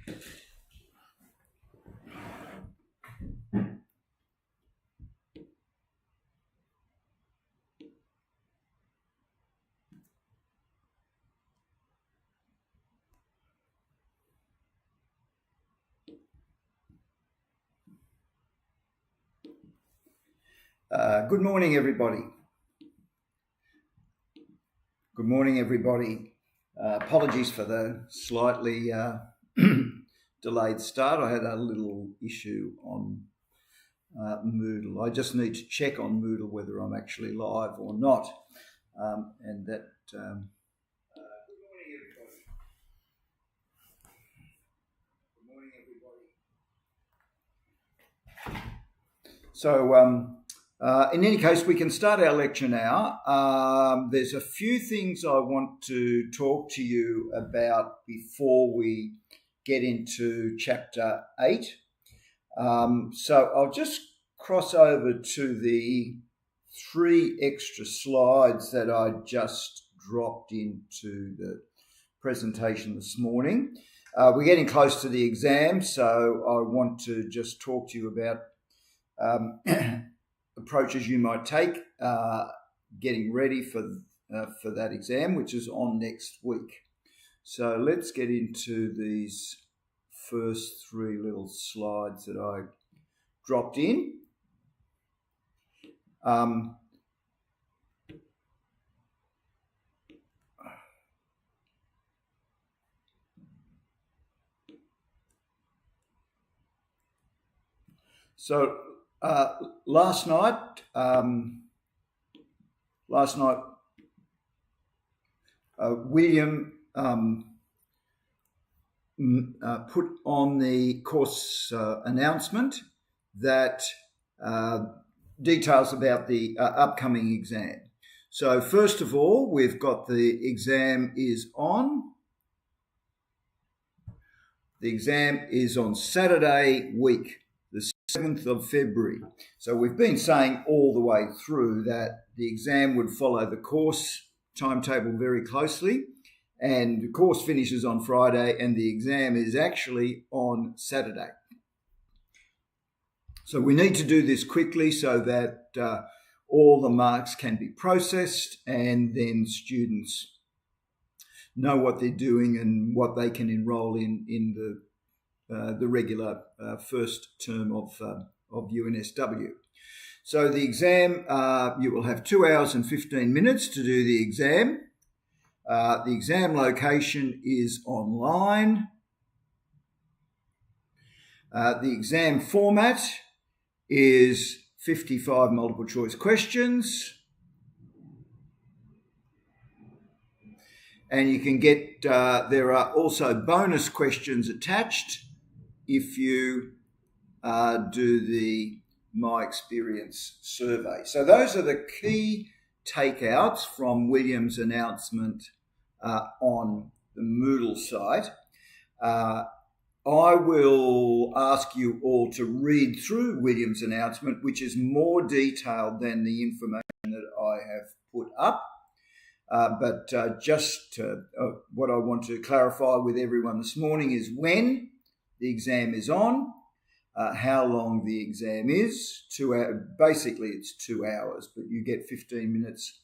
Good morning, everybody. Good morning, everybody. Apologies for the slightly delayed start. I had a little issue on Moodle. I just need to check on Moodle whether I'm actually live or not. And that. Good morning, everybody. Good morning, everybody. So. In any case, we can start our lecture now. There's a few things I want to talk to you about before we get into chapter 8. So I'll just cross over to the 3 extra slides that I just dropped into the presentation this morning. We're getting close to the exam, so I want to just talk to you about approaches you might take getting ready for that exam, which is on next week. So let's get into these first 3 little slides that I dropped in. So last night, William put on the course announcement that details about the upcoming exam. So first of all, we've got the exam is on. The exam is on Saturday week, the 7th of February. So we've been saying all the way through that the exam would follow the course timetable very closely, and the course finishes on Friday and the exam is actually on Saturday. So we need to do this quickly so that all the marks can be processed and then students know what they're doing and what they can enrol in the regular first term of UNSW. So the exam, you will have 2 hours and 15 minutes to do the exam. The exam location is online. The exam format is 55 multiple choice questions. And you can get, there are also bonus questions attached if you do the My Experience survey. So those are the key takeouts from William's announcement on the Moodle site. I will ask you all to read through William's announcement, which is more detailed than the information that I have put up. But what I want to clarify with everyone this morning is when the exam is on, how long the exam is. 2 hours. Basically, it's 2 hours, but you get 15 minutes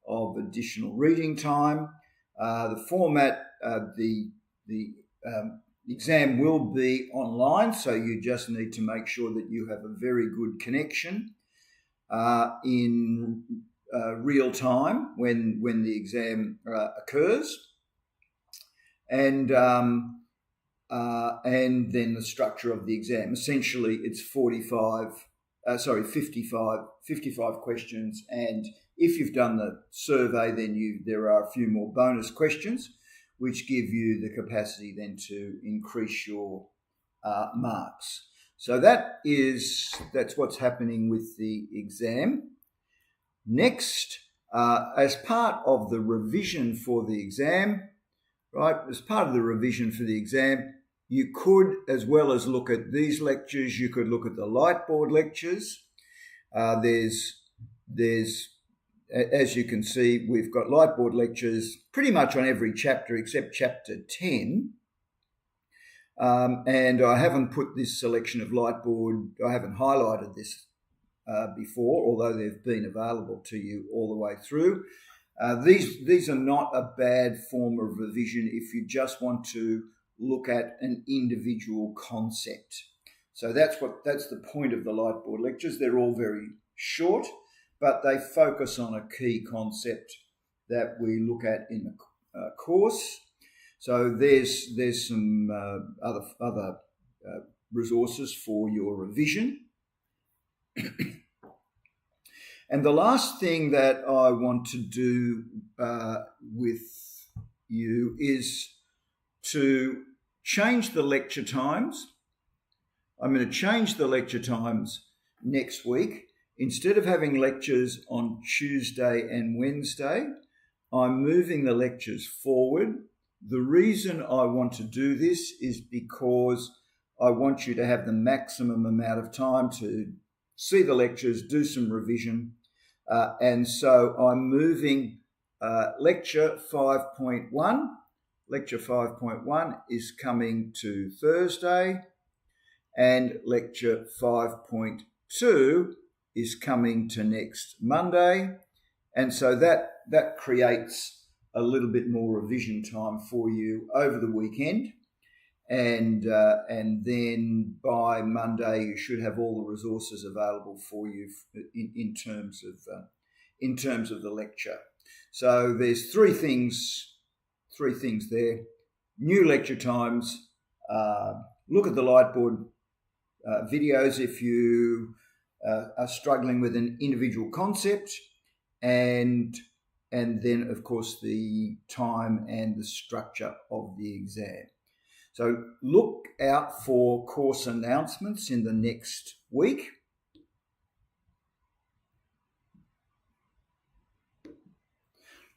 of additional reading time. The format, the exam will be online, so you just need to make sure that you have a very good connection in real time when the exam occurs, and then the structure of the exam. Essentially, it's 55 questions, and if you've done the survey, then there are a few more bonus questions, which give you the capacity then to increase your marks. So that's what's happening with the exam. Next, as part of the revision for the exam, right, you could, as well as look at these lectures, you could look at the Lightboard lectures. There's, as you can see, we've got Lightboard lectures pretty much on every chapter except chapter 10. And I haven't put this selection of Lightboard, I haven't highlighted this before, although they've been available to you all the way through. These are not a bad form of revision if you just want to look at an individual concept. So that's the point of the Lightboard lectures. They're all very short, but they focus on a key concept that we look at in the course. So there's some other resources for your revision. And the last thing that I want to do with you is to change the lecture times. I'm going to change the lecture times next week. Instead of having lectures on Tuesday and Wednesday, I'm moving the lectures forward. The reason I want to do this is because I want you to have the maximum amount of time to see the lectures, do some revision. And so I'm moving lecture 5.1. Lecture 5.1 is coming to Thursday, and lecture 5.2 is coming to next Monday. And so that creates a little bit more revision time for you over the weekend. And then by Monday, you should have all the resources available for you in terms of the lecture. So there's three things there. New lecture times. Look at the Lightboard videos if you are struggling with an individual concept, and then of course the time and the structure of the exam. So look out for course announcements in the next week.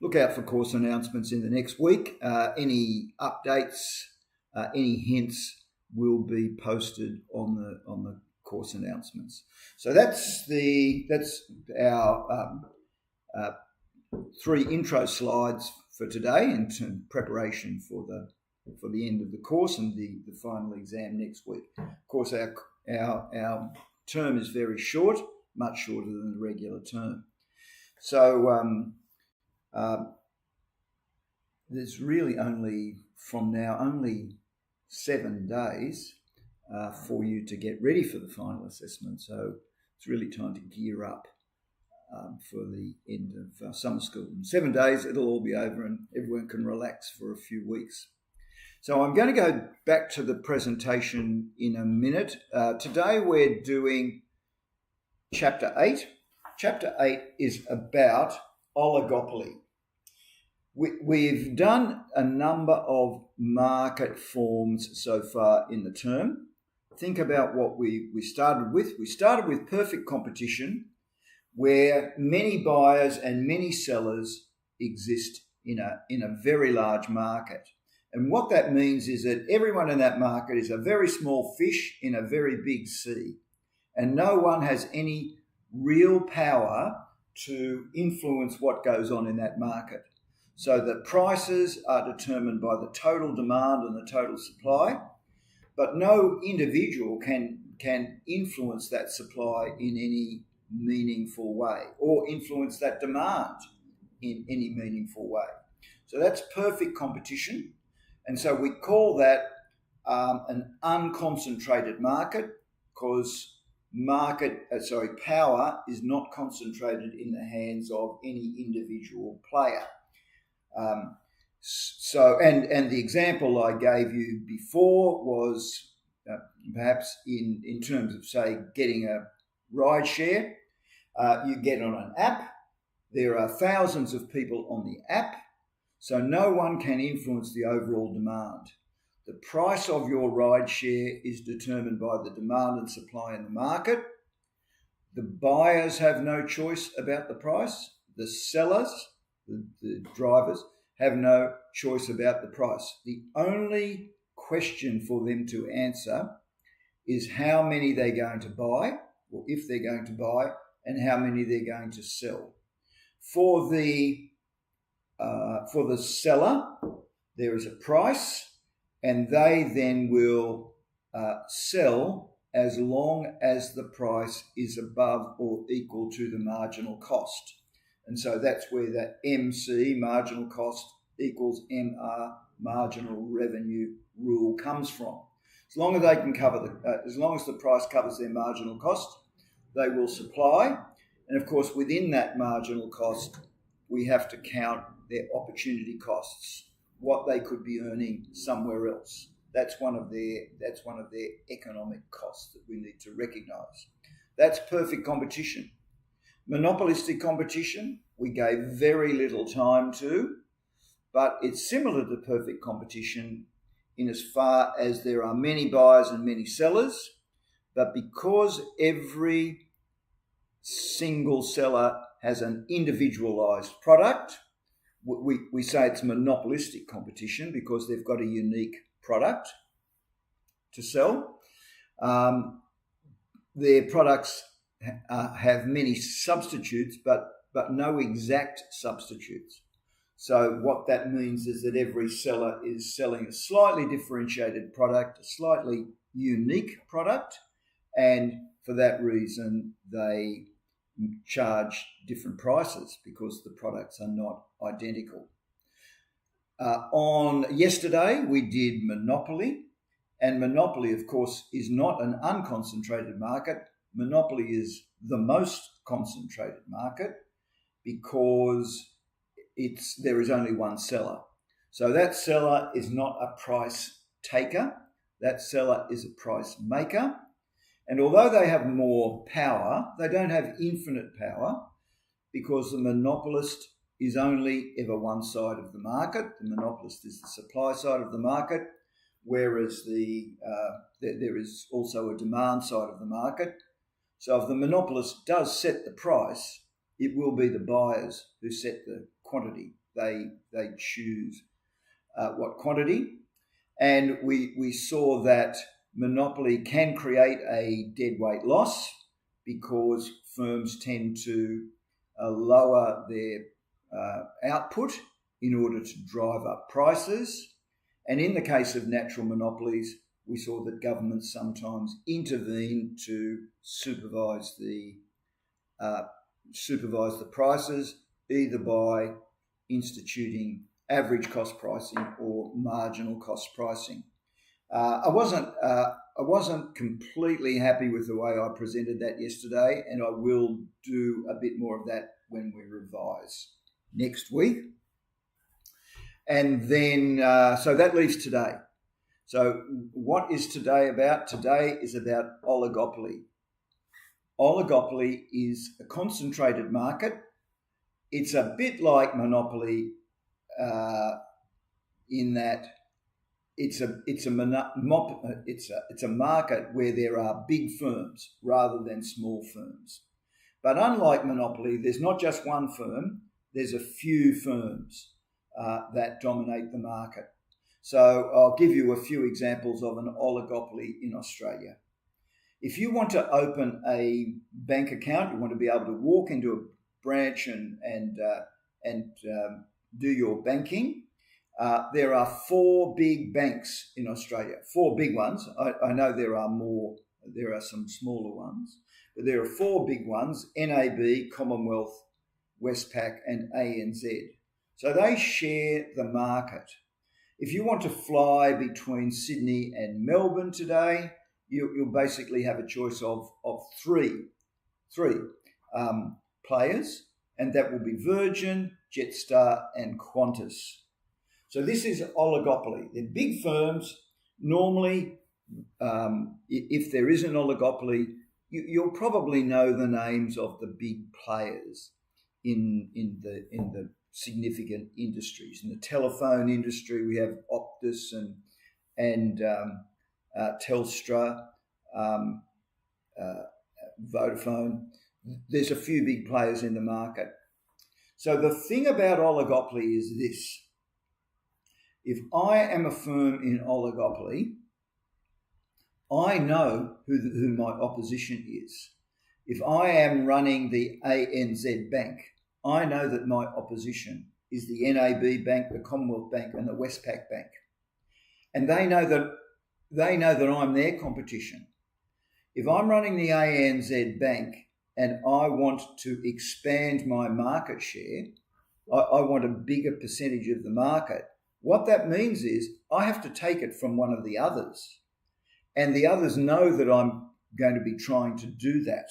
Look out for course announcements in the next week. Any updates, any hints will be posted on the course announcements. So that's our 3 intro slides for today in preparation for the end of the course and the final exam next week. Of course, our term is very short, much shorter than the regular term. So there's really only 7 days for you to get ready for the final assessment. So it's really time to gear up for the end of summer school. In 7 days, it'll all be over and everyone can relax for a few weeks. So I'm going to go back to the presentation in a minute. Today we're doing Chapter 8. Chapter 8 is about oligopoly. We've done a number of market forms so far in the term. Think about what we started with. We started with perfect competition, where many buyers and many sellers exist in a very large market. And what that means is that everyone in that market is a very small fish in a very big sea. And no one has any real power to influence what goes on in that market. So the prices are determined by the total demand and the total supply, but no individual can influence that supply in any meaningful way or influence that demand in any meaningful way. So that's perfect competition. And so we call that an unconcentrated market, because power is not concentrated in the hands of any individual player. And the example I gave you before was perhaps in terms of, say, getting a ride share. You get on an app. There are thousands of people on the app, so no one can influence the overall demand. The price of your ride share is determined by the demand and supply in the market. The buyers have no choice about the price. The sellers, the drivers, have no choice about the price. The only question for them to answer is how many they're going to buy, or if they're going to buy, and how many they're going to sell. For the seller, there is a price, and they then will sell as long as the price is above or equal to the marginal cost. And so that's where that MC, marginal cost, equals MR, marginal revenue rule comes from. As long as they can cover as long as the price covers their marginal cost, they will supply. And of course, within that marginal cost, we have to count their opportunity costs, what they could be earning somewhere else. That's one of their economic costs that we need to recognise. That's perfect competition. Monopolistic competition, we gave very little time to, but it's similar to perfect competition in as far as there are many buyers and many sellers, but because every single seller has an individualised product, we say it's monopolistic competition because they've got a unique product to sell. Their products have many substitutes, but no exact substitutes. So what that means is that every seller is selling a slightly differentiated product, a slightly unique product, and for that reason they charge different prices because the products are not identical. On yesterday, we did Monopoly, and Monopoly, of course, is not an unconcentrated market. Monopoly is the most concentrated market because there is only one seller. So that seller is not a price taker. That seller is a price maker. And although they have more power, they don't have infinite power because the monopolist is only ever one side of the market. The monopolist is the supply side of the market, whereas there is also a demand side of the market. So if the monopolist does set the price, it will be the buyers who set the quantity. They choose what quantity. And we saw that monopoly can create a deadweight loss because firms tend to lower their output in order to drive up prices. And in the case of natural monopolies, we saw that governments sometimes intervene to supervise the prices, either by instituting average cost pricing or marginal cost pricing. I wasn't completely happy with the way I presented that yesterday, and I will do a bit more of that when we revise next week. And then, so that leaves today. So what is today about? Today is about oligopoly. Oligopoly is a concentrated market. It's a bit like monopoly in that it's a market where there are big firms rather than small firms. But unlike monopoly, there's not just one firm, there's a few firms that dominate the market. So I'll give you a few examples of an oligopoly in Australia. If you want to open a bank account, you want to be able to walk into a branch and do your banking, there are 4 big banks in Australia, 4 big ones. I know there are more, there are some smaller ones, but there are 4 big ones: NAB, Commonwealth, Westpac, and ANZ. So they share the market. If you want to fly between Sydney and Melbourne today, you'll basically have a choice of three players, and that will be Virgin, Jetstar, and Qantas. So this is oligopoly. They're big firms. Normally, if there is an oligopoly, you'll probably know the names of the big players in the significant industries. In the telephone industry, we have Optus and Telstra, Vodafone. There's a few big players in the market. So the thing about oligopoly is this. If I am a firm in oligopoly, I know who my opposition is. If I am running the ANZ Bank, I know that my opposition is the NAB Bank, the Commonwealth Bank, and the Westpac Bank. and they know that I'm their competition. If I'm running the ANZ Bank and I want to expand my market share, I want a bigger percentage of the market. What that means is I have to take it from one of the others, and the others know that I'm going to be trying to do that.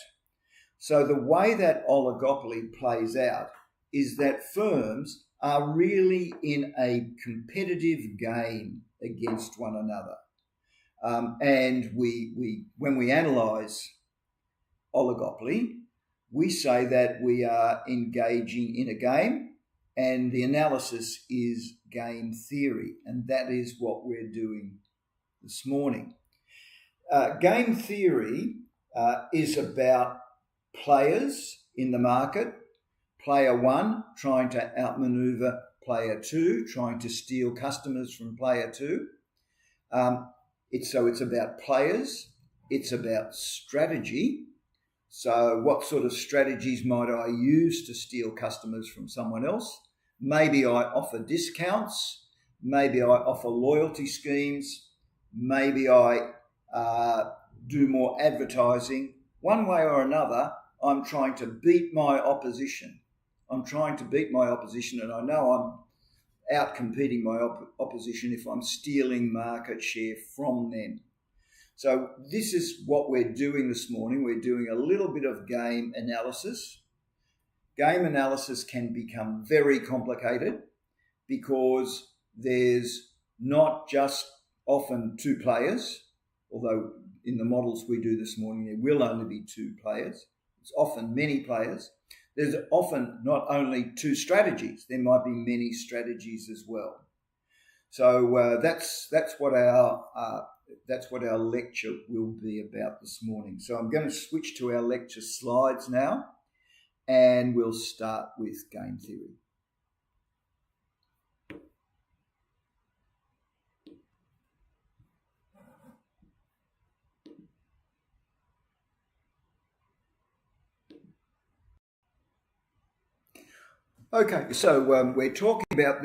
So the way that oligopoly plays out is that firms are really in a competitive game against one another. And when we analyse oligopoly, we say that we are engaging in a game, and the analysis is game theory, and that is what we're doing this morning. Game theory is about players in the market, player one trying to outmaneuver player two, trying to steal customers from player two. It's about players, it's about strategy. So what sort of strategies might I use to steal customers from someone else? Maybe I offer discounts, maybe I offer loyalty schemes, maybe I do more advertising. One way or another, I'm trying to beat my opposition. And I know I'm out-competing my opposition if I'm stealing market share from them. So this is what we're doing this morning. We're doing a little bit of game analysis. Game analysis can become very complicated because there's not just often two players, although in the models we do this morning there will only be two players. It's often many players. There's often not only two strategies, there might be many strategies as well. So that's what our lecture will be about this morning. So I'm going to switch to our lecture slides now, and we'll start with game theory. Okay, so we're talking about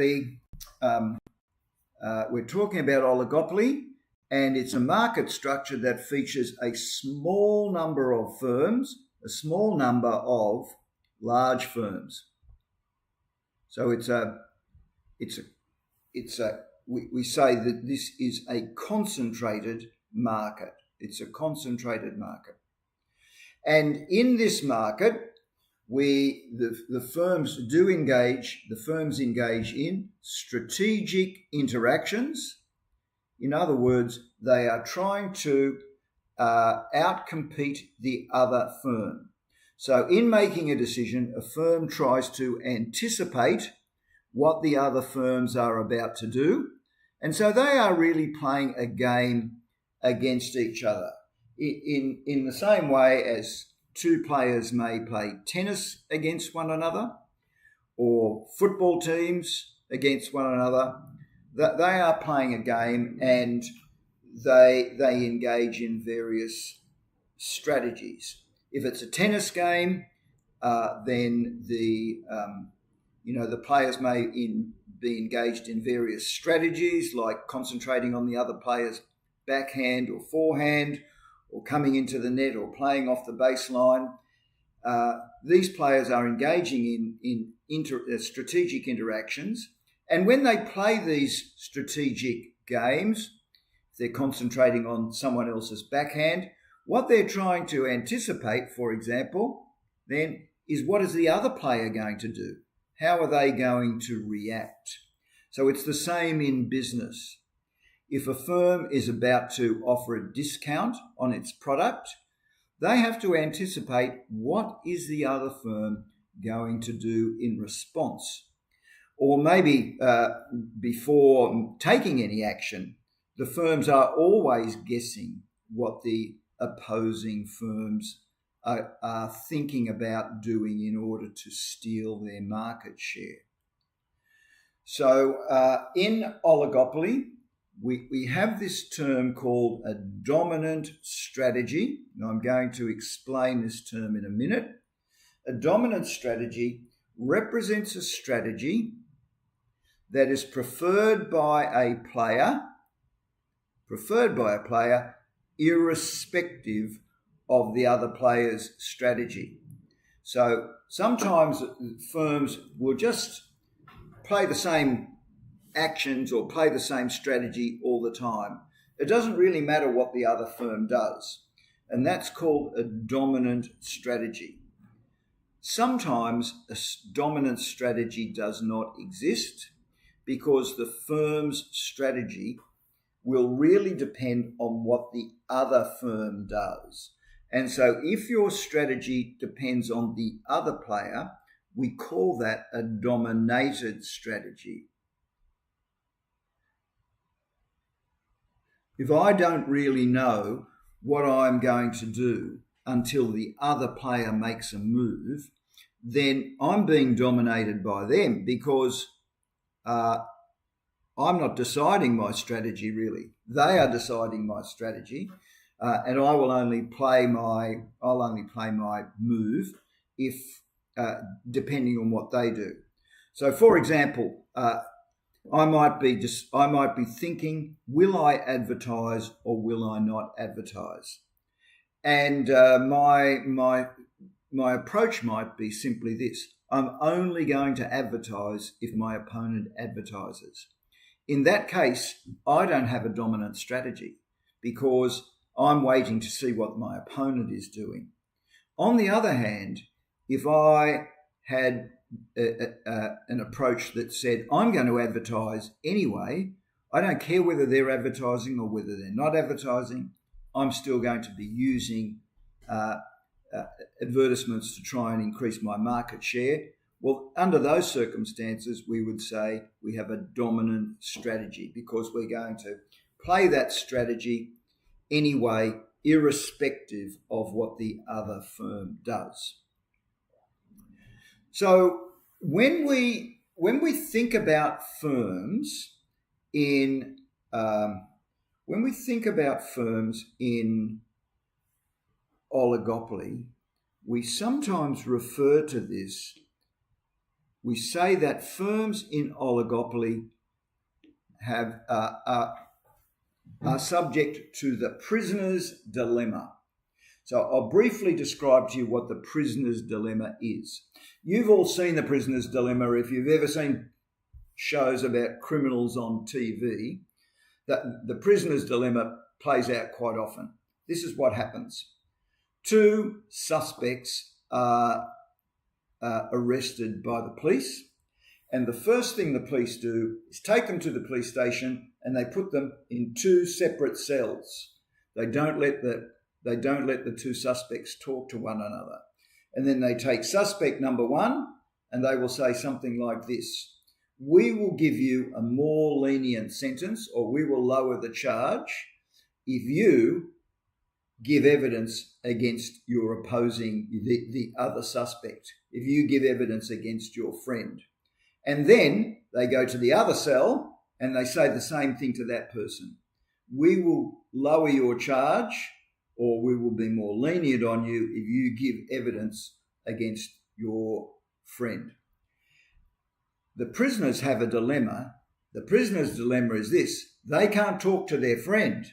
oligopoly, and it's a market structure that features a small number of firms, a small number of large firms. So we say that this is a concentrated market. It's a concentrated market, and in this market, the firms engage in strategic interactions. In other words, they are trying to outcompete the other firm. So in making a decision, a firm tries to anticipate what the other firms are about to do. And so they are really playing a game against each other in the same way as two players may play tennis against one another or football teams against one another. They are playing a game, and they engage in various strategies. If it's a tennis game, then the players may be engaged in various strategies, like concentrating on the other player's backhand or forehand, or coming into the net, or playing off the baseline. These players are engaging in strategic interactions, and when they play these strategic games, they're concentrating on someone else's backhand. What they're trying to anticipate, for example, then is what is the other player going to do? How are they going to react? So it's the same in business. If a firm is about to offer a discount on its product, they have to anticipate what is the other firm going to do in response. Or maybe before taking any action, the firms are always guessing what the opposing firms are thinking about doing in order to steal their market share. So in oligopoly, we have this term called a dominant strategy. And I'm going to explain this term in a minute. A dominant strategy represents a strategy that is preferred by a player preferred by a player, irrespective of the other player's strategy. So sometimes firms will just play the same actions or play the same strategy all the time. It doesn't really matter what the other firm does, and that's called a dominant strategy. Sometimes a dominant strategy does not exist because the firm's strategy will really depend on what the other firm does. And so if your strategy depends on the other player, we call that a dominated strategy. If I don't really know what I'm going to do until the other player makes a move, then I'm being dominated by them because I'm not deciding my strategy really. They are deciding my strategy, and I'll only play my move if depending on what they do. So, for example, I might be thinking, will I advertise or will I not advertise? And my approach might be simply this: I'm only going to advertise if my opponent advertises. In that case, I don't have a dominant strategy because I'm waiting to see what my opponent is doing. On the other hand, if I had an approach that said, I'm going to advertise anyway, I don't care whether they're advertising or whether they're not advertising, I'm still going to be using advertisements to try and increase my market share. Well, under those circumstances, we would say we have a dominant strategy because we're going to play that strategy anyway, irrespective of what the other firm does. So when we think about firms in oligopoly, we sometimes refer to this. We say that firms in oligopoly are subject to the prisoner's dilemma. So I'll briefly describe to you what the prisoner's dilemma is. You've all seen the prisoner's dilemma if you've ever seen shows about criminals on TV. That the prisoner's dilemma plays out quite often. This is what happens. Two suspects are arrested by the police, and the first thing the police do is take them to the police station and they put them in two separate cells. They don't let the two suspects talk to one another. And then they take suspect number one and they will say something like this: we will give you a more lenient sentence, or we will lower the charge if you give evidence against your opposing, the other suspect, if you give evidence against your friend. And then they go to the other cell and they say the same thing to that person: we will lower your charge, or we will be more lenient on you if you give evidence against your friend. The prisoners have a dilemma. The prisoner's dilemma is this: they can't talk to their friend.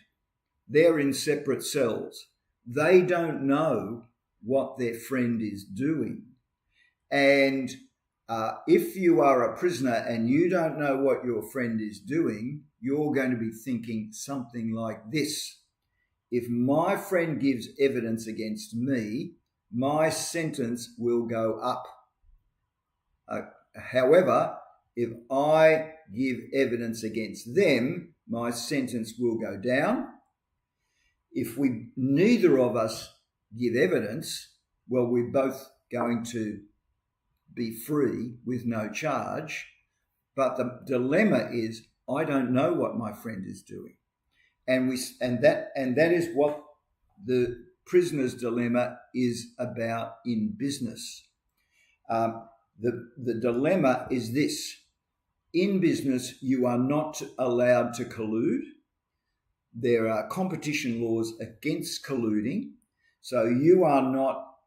They're in separate cells. They don't know what their friend is doing. And if you are a prisoner and you don't know what your friend is doing, you're going to be thinking something like this: if my friend gives evidence against me, my sentence will go up. However, if I give evidence against them, my sentence will go down. If neither of us give evidence, well, we're both going to be free with no charge. But the dilemma is, I don't know what my friend is doing. And that is what the prisoner's dilemma is about in business. The dilemma is this: in business, you are not allowed to collude. There are competition laws against colluding, so you are not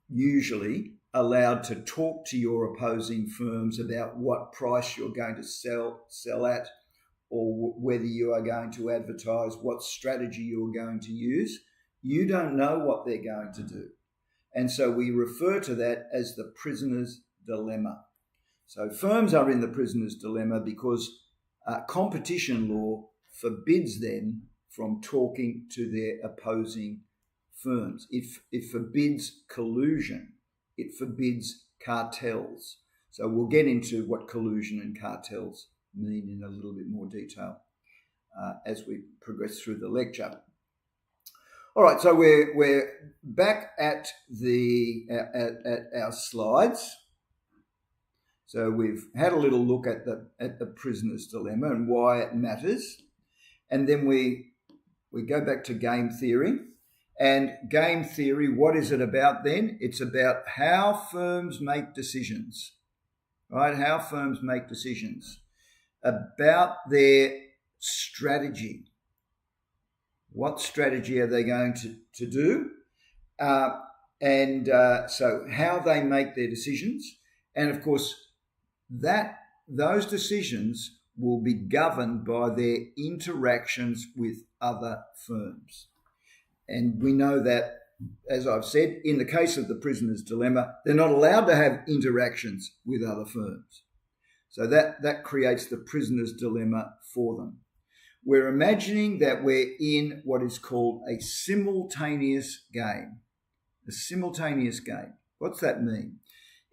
usually allowed to talk to your opposing firms about what price you're going to sell at, or whether you are going to advertise what strategy you're going to use. You don't know what they're going to do. And so we refer to that as the prisoner's dilemma. So firms are in the prisoner's dilemma because competition law forbids them from talking to their opposing firms. It forbids collusion. It forbids cartels. So we'll get into what collusion and cartels mean in a little bit more detail as we progress through the lecture. All right, so we're back at our slides. So we've had a little look at the prisoner's dilemma and why it matters, and then we go back to game theory. And game theory, what is it about then? It's about how firms make decisions, right? How firms make decisions about their strategy. What strategy are they going to do? So how they make their decisions. And of course, those decisions will be governed by their interactions with other firms. And we know that, as I've said, in the case of the prisoner's dilemma, they're not allowed to have interactions with other firms. So that creates the prisoner's dilemma for them. We're imagining that we're in what is called a simultaneous game. A simultaneous game. What's that mean?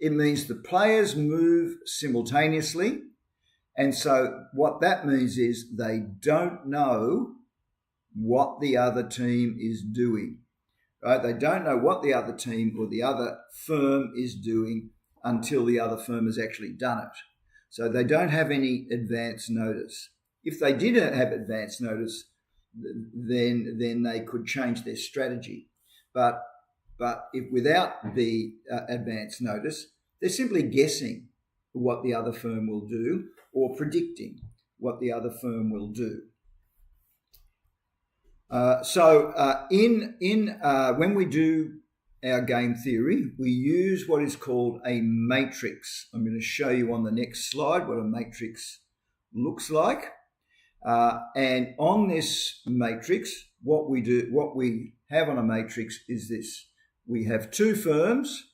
It means the players move simultaneously. And so what that means is they don't know what the other team is doing, right? They don't know what the other team or the other firm is doing until the other firm has actually done it. So they don't have any advance notice. If they did have advance notice, then they could change their strategy. But if without the advance notice, they're simply guessing what the other firm will do or predicting what the other firm will do. When we do our game theory, we use what is called a matrix. I'm going to show you on the next slide what a matrix looks like. And on this matrix, what we have on a matrix is this. We have two firms,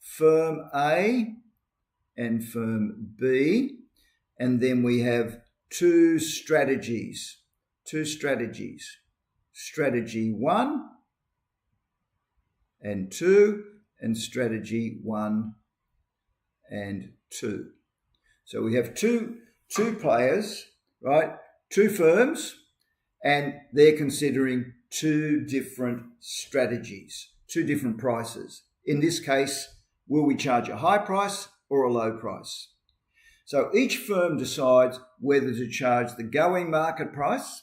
firm A and firm B, and then we have two strategies. Strategy 1 and 2, and strategy 1 and 2. So we have two players, right? Two firms, and they're considering two different strategies, two different prices. In this case, will we charge a high price or a low price? So each firm decides whether to charge the going market price,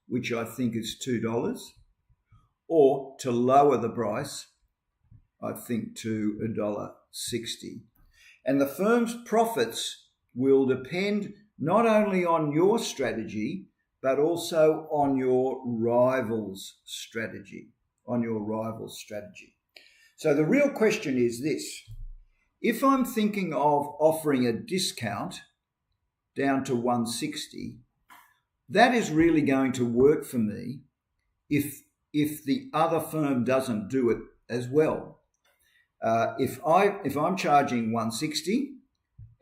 which I think is $2, or to lower the price, I think to $1.60. And the firm's profits will depend not only on your strategy, but also on your rival's strategy, So the real question is this. If I'm thinking of offering a discount down to $1.60, that is really going to work for me if the other firm doesn't do it as well. If I'm charging $1.60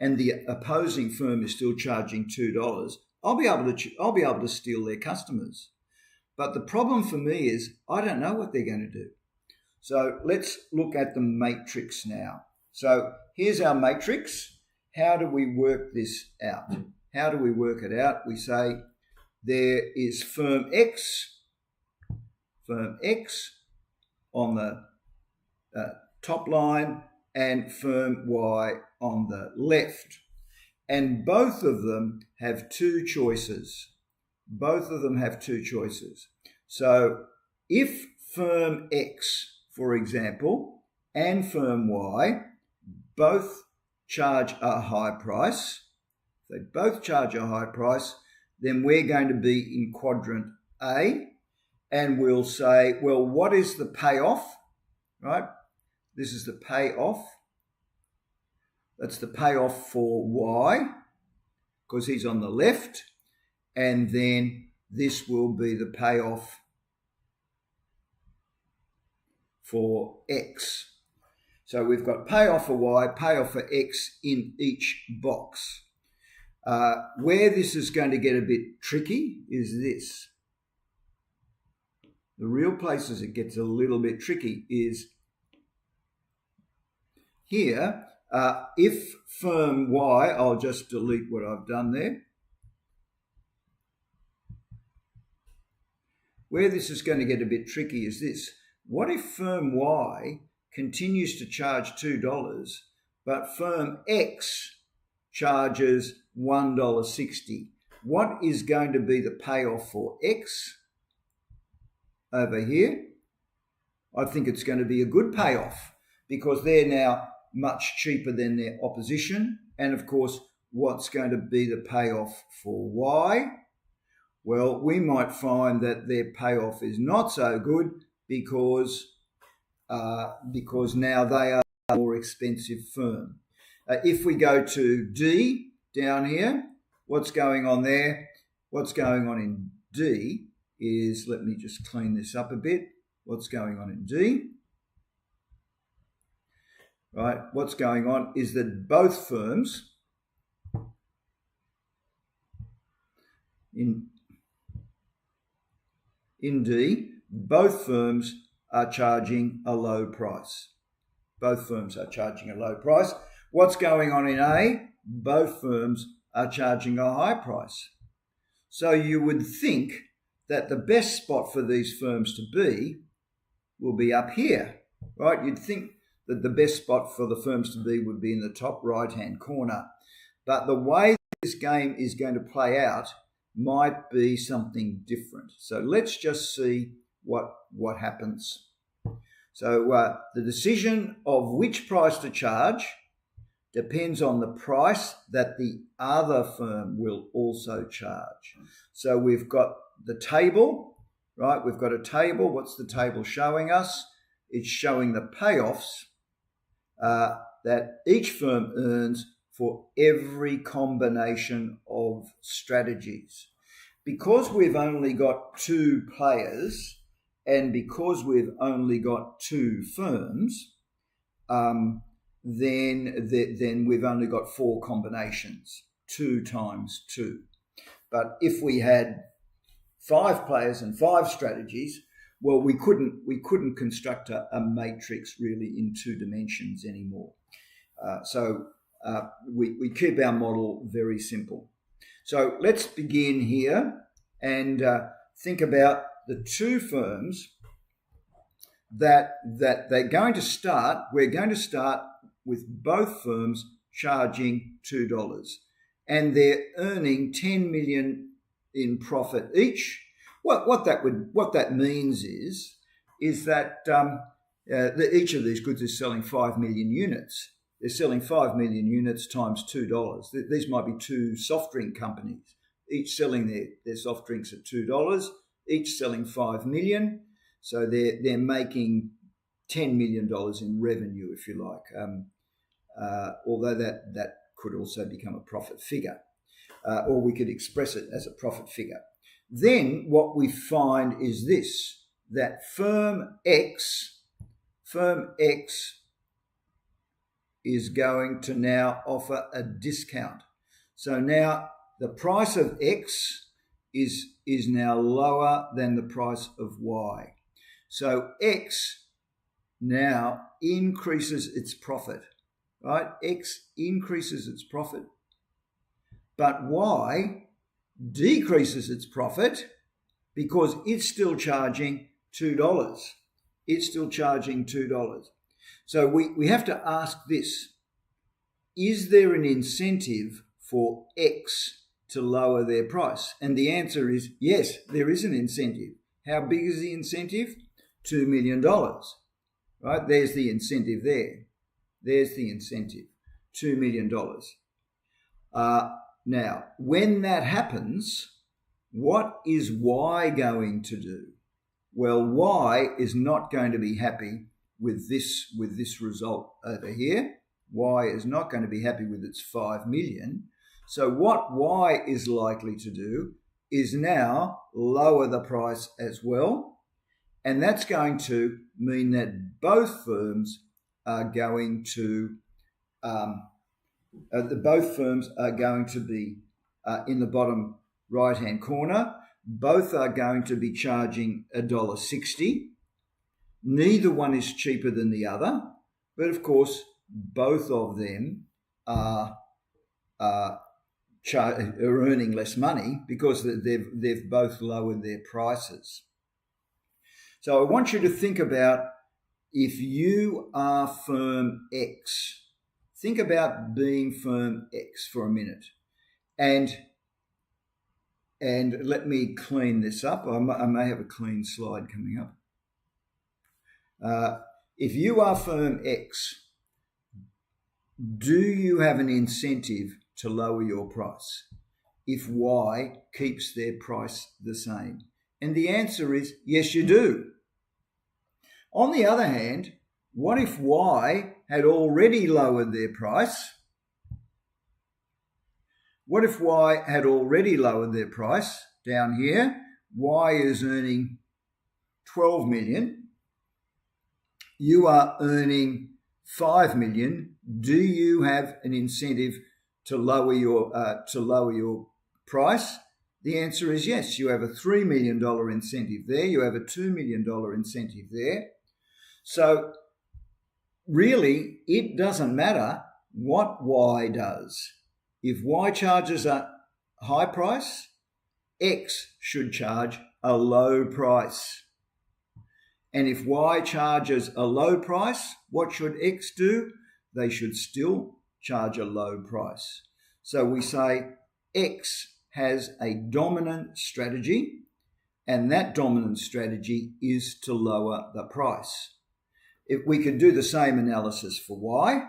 and the opposing firm is still charging $2, I'll be able to steal their customers. But the problem for me is I don't know what they're going to do. So let's look at the matrix now. So here's our matrix. How do we work this out? How do we work it out? We say there is firm X on the top line and firm Y on the left. And both of them have two choices. So if firm X, for example, and firm Y both charge a high price, then we're going to be in quadrant A, and we'll say, well, what is the payoff, right? This is the payoff. That's the payoff for Y. because he's on the left, and then this will be the payoff for X. So we've got payoff for Y, payoff for X in each box. Where this is going to get a bit tricky is this. The real places it gets a little bit tricky is here. If firm Y, I'll just delete what I've done there. Where this is going to get a bit tricky is this. What if firm Y continues to charge $2, but firm X charges $1.60? What is going to be the payoff for X over here? I think it's going to be a good payoff because they're now much cheaper than their opposition. And of course, what's going to be the payoff for Y? Well, we might find that their payoff is not so good because now they are a more expensive firm. If we go to D down here, what's going on there? What's going on in D is, let me just clean this up a bit. What's going on in D? Right, what's going on is that both firms in D, both firms are charging a low price. Both firms are charging a low price. What's going on in A? Both firms are charging a high price. So you would think that the best spot for these firms to be will be up here, right? You'd think that the best spot for the firms to be would be in the top right-hand corner. But the way this game is going to play out might be something different. So let's just see what happens. So the decision of which price to charge depends on the price that the other firm will also charge. So we've got the table, right? We've got a table. What's the table showing us? It's showing the payoffs that each firm earns for every combination of strategies. Because we've only got two players and because we've only got two firms, then we've only got four combinations, 2 times 2. But if we had 5 players and 5 strategies, well, we couldn't construct a matrix really in 2 dimensions anymore. So we keep our model very simple. So let's begin here and think about the 2 firms that they're going to start. We're going to start with both firms charging $2, and they're earning $10 million in profit each. What that means is that each of these goods is selling 5 million units. They're selling 5 million units times $2. These might be 2 soft drink companies, each selling their soft drinks at $2, each selling 5 million. So they're making $10 million in revenue, if you like, although that could also become a profit figure, or we could express it as a profit figure. Then what we find is this, that firm X is going to now offer a discount. So now the price of X is now lower than the price of Y. So X now increases its profit, right? X increases its profit, but Y decreases its profit because it's still charging $2. It's still charging $2. So we have to ask this: is there an incentive for X to lower their price? And the answer is yes, there is an incentive. How big is the incentive? $2 million, right? There's the incentive there. There's the incentive, $2 million. Now, when that happens, what is Y going to do? Well, Y is not going to be happy with this result over here. Y is not going to be happy with its 5 million. So what Y is likely to do is now lower the price as well. And that's going to mean that both firms are going to be in the bottom right-hand corner. Both are going to be charging $1.60. Neither one is cheaper than the other, but of course, both of them are earning less money because they've both lowered their prices. So I want you to think about, if you are firm X, think about being firm X for a minute. And let me clean this up. I may have a clean slide coming up. If you are firm X, do you have an incentive to lower your price if Y keeps their price the same? And the answer is yes, you do. On the other hand, what if Y had already lowered their price? What if Y had already lowered their price? Down here, Y is earning 12 million. You are earning 5 million. Do you have an incentive to lower your price? The answer is yes. You have a $3 million incentive there. You have a $2 million incentive there. So really, it doesn't matter what Y does. If Y charges a high price, X should charge a low price. And if Y charges a low price, what should X do? They should still charge a low price. So we say X has a dominant strategy, and that dominant strategy is to lower the price. If we could do the same analysis for Y,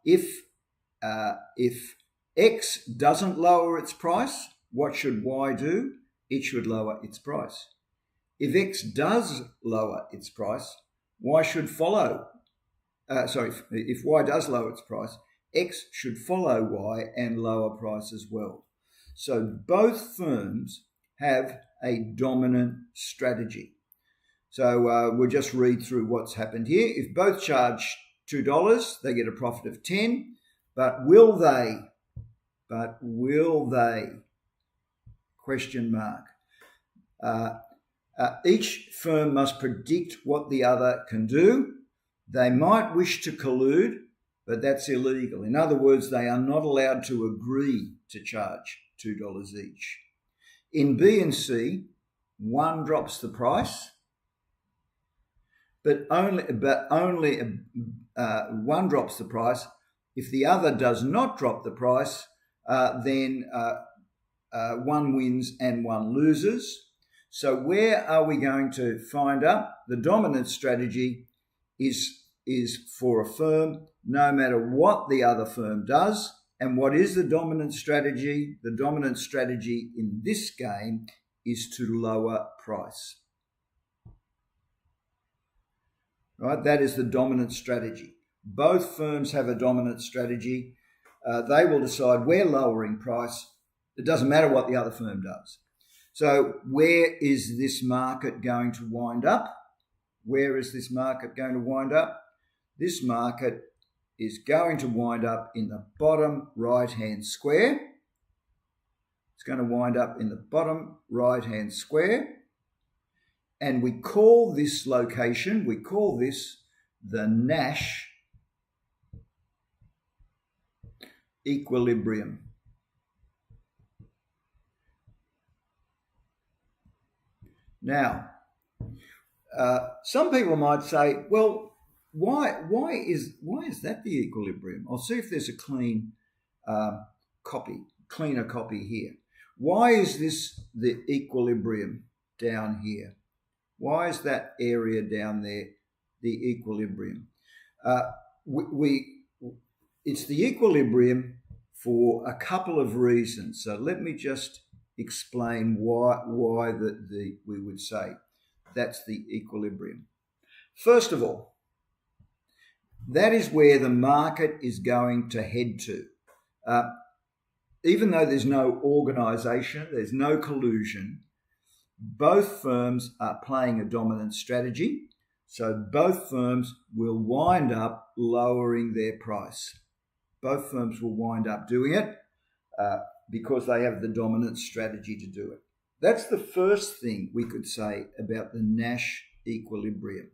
if X doesn't lower its price, what should Y do? It should lower its price. If X does lower its price, Y should follow. If Y does lower its price, X should follow Y and lower price as well. So both firms have a dominant strategy. So we'll just read through what's happened here. If both charge $2, they get a profit of 10. But will they? Question mark. Each firm must predict what the other can do. They might wish to collude, but that's illegal. In other words, they are not allowed to agree to charge $2 each. In B and C, one drops the price, but only one drops the price. If the other does not drop the price, then one wins and one loses. So where are we going to find up? The dominant strategy is for a firm, no matter what the other firm does. And what is the dominant strategy? The dominant strategy in this game is to lower price. Right? That is the dominant strategy. Both firms have a dominant strategy. They will decide we're lowering price. It doesn't matter what the other firm does. So where is this market going to wind up? Where is this market going to wind up? This market is going to wind up in the bottom right-hand square. It's going to wind up in the bottom right-hand square. And we call this location, we call this the Nash equilibrium. Now, some people might say, well, why is that the equilibrium? I'll see if there's a cleaner copy here. Why is this the equilibrium down here? Why is that area down there the equilibrium? It's the equilibrium for a couple of reasons. So let me just explain why we would say that's the equilibrium. First of all, that is where the market is going to head to. even though there's no organisation, there's no collusion, both firms are playing a dominant strategy. So both firms will wind up lowering their price. Both firms will wind up doing it because they have the dominant strategy to do it. That's the first thing we could say about the Nash equilibrium.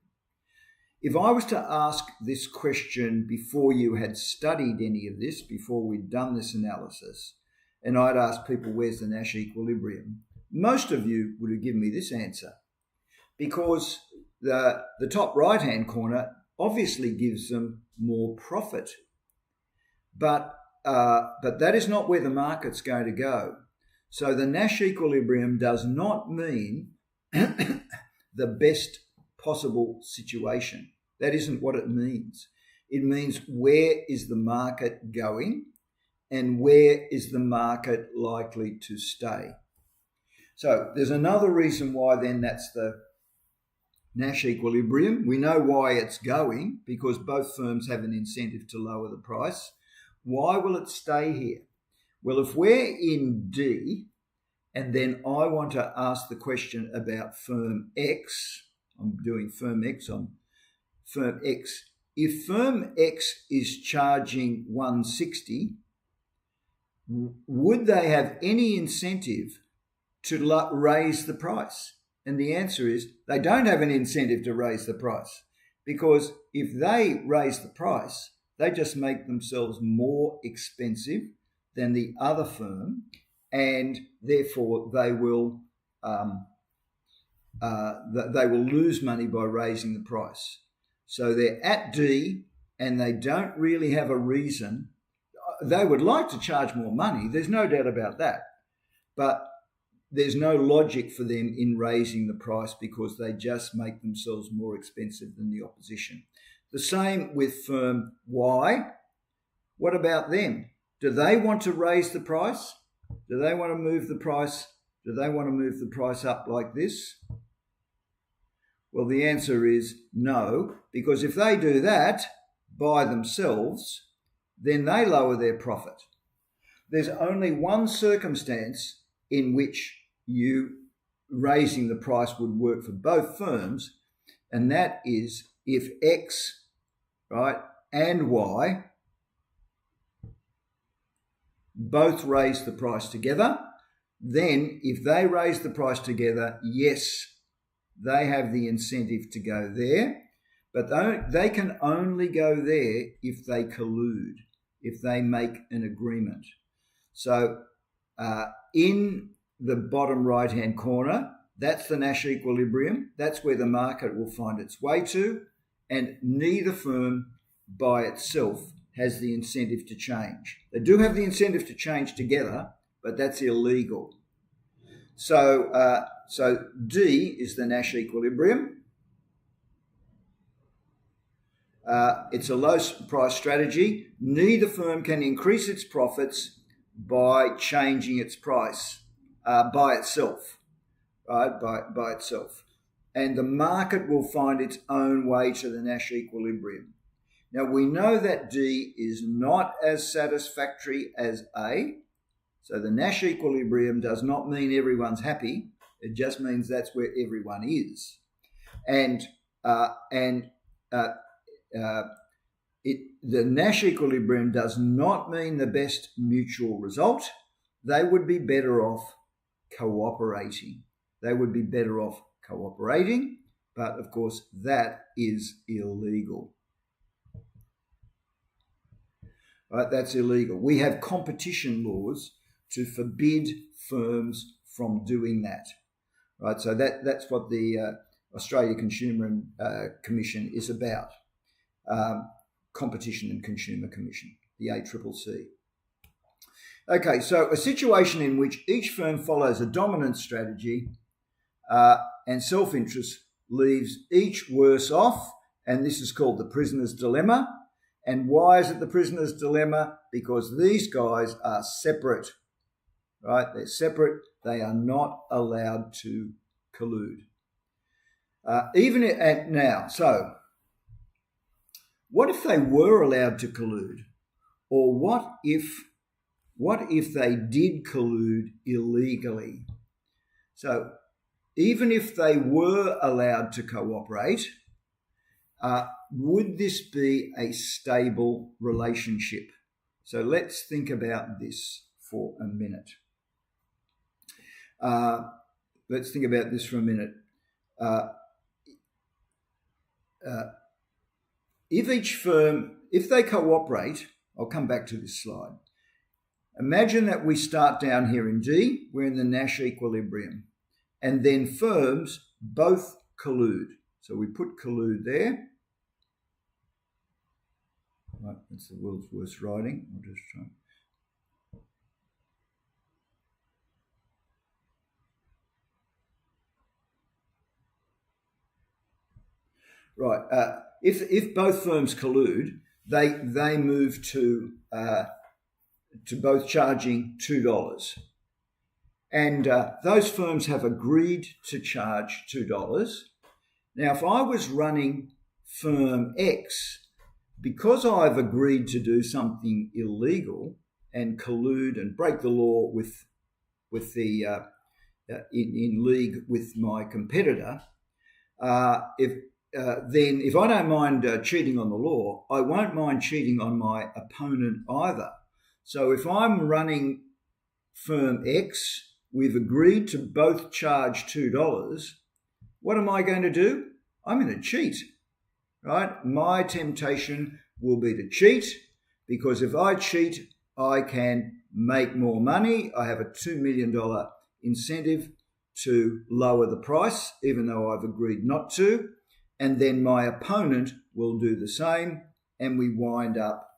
If I was to ask this question before you had studied any of this, before we'd done this analysis, and I'd ask people, where's the Nash equilibrium? Most of you would have given me this answer, because the top right-hand corner obviously gives them more profit. But that is not where the market's going to go. So the Nash equilibrium does not mean the best possible situation. That isn't what it means. It means where is the market going and where is the market likely to stay. So there's another reason why then that's the Nash equilibrium. We know why it's going, because both firms have an incentive to lower the price. Why will it stay here? Well, if we're in D, and then I want to ask the question about firm X, I'm doing firm X on firm X. If firm X is charging 160, would they have any incentive to raise the price? And the answer is they don't have an incentive to raise the price, because if they raise the price, they just make themselves more expensive than the other firm, and therefore they will lose money by raising the price. So they're at D and they don't really have a reason. They would like to charge more money, there's no doubt about that, but there's no logic for them in raising the price because they just make themselves more expensive than the opposition. The same with firm Y. What about them? Do they want to raise the price? Do they want to move the price? Do they want to move the price up like this? Well, the answer is no, because if they do that by themselves, then they lower their profit. There's only one circumstance in which you raising the price would work for both firms, and that is if X, right, and Y both raise the price together. Then if they raise the price together, yes, they have the incentive to go there, but they can only go there if they collude, if they make an agreement. So in the bottom right-hand corner, that's the Nash equilibrium. That's where the market will find its way to, and neither firm by itself has the incentive to change. They do have the incentive to change together, but that's illegal. So D is the Nash equilibrium. It's a low price strategy. Neither firm can increase its profits by changing its price by itself, right? By itself. And the market will find its own way to the Nash equilibrium. Now, we know that D is not as satisfactory as A. So the Nash equilibrium does not mean everyone's happy. It just means that's where everyone is. And the Nash equilibrium does not mean the best mutual result. They would be better off cooperating. They would be better off cooperating, but of course that is illegal. Right, that's illegal. We have competition laws to forbid firms from doing that. Right, so that's what the Australia Consumer Commission is about. Competition and Consumer Commission, the ACCC. Okay, so a situation in which each firm follows a dominant strategy and self-interest leaves each worse off, and this is called the prisoner's dilemma. And why is it the prisoner's dilemma? Because these guys are separate, right? They're separate. They are not allowed to collude. So what if they were allowed to collude? Or what if what if they did collude illegally? So even if they were allowed to cooperate, would this be a stable relationship? So let's think about this for a minute. If they cooperate, I'll come back to this slide. Imagine that we start down here in D, we're in the Nash equilibrium, and then firms both collude. So we put collude there. Right, that's the world's worst writing. I'll just try. Right. If both firms collude, they move to both charging $2, and those firms have agreed to charge $2. Now, if I was running firm X, because I've agreed to do something illegal and collude and break the law with the in league with my competitor, then if I don't mind cheating on the law, I won't mind cheating on my opponent either. So if I'm running firm X, we've agreed to both charge $2. What am I going to do? I'm going to cheat, right? My temptation will be to cheat, because if I cheat, I can make more money. I have a $2 million incentive to lower the price, even though I've agreed not to. And then my opponent will do the same, and we wind up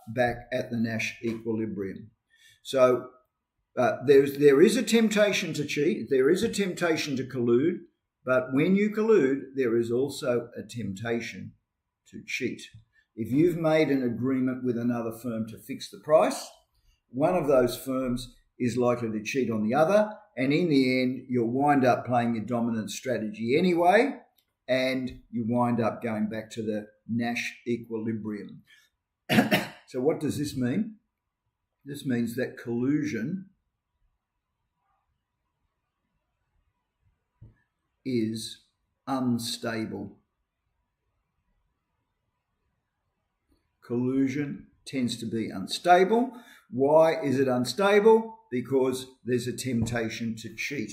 back at the Nash equilibrium. So there is a temptation to cheat, there is a temptation to collude, but when you collude, there is also a temptation to cheat. If you've made an agreement with another firm to fix the price, one of those firms is likely to cheat on the other, and in the end, you'll wind up playing your dominant strategy anyway, and you wind up going back to the Nash equilibrium. So what does this mean? This means that collusion is unstable. Collusion tends to be unstable. Why is it unstable? Because there's a temptation to cheat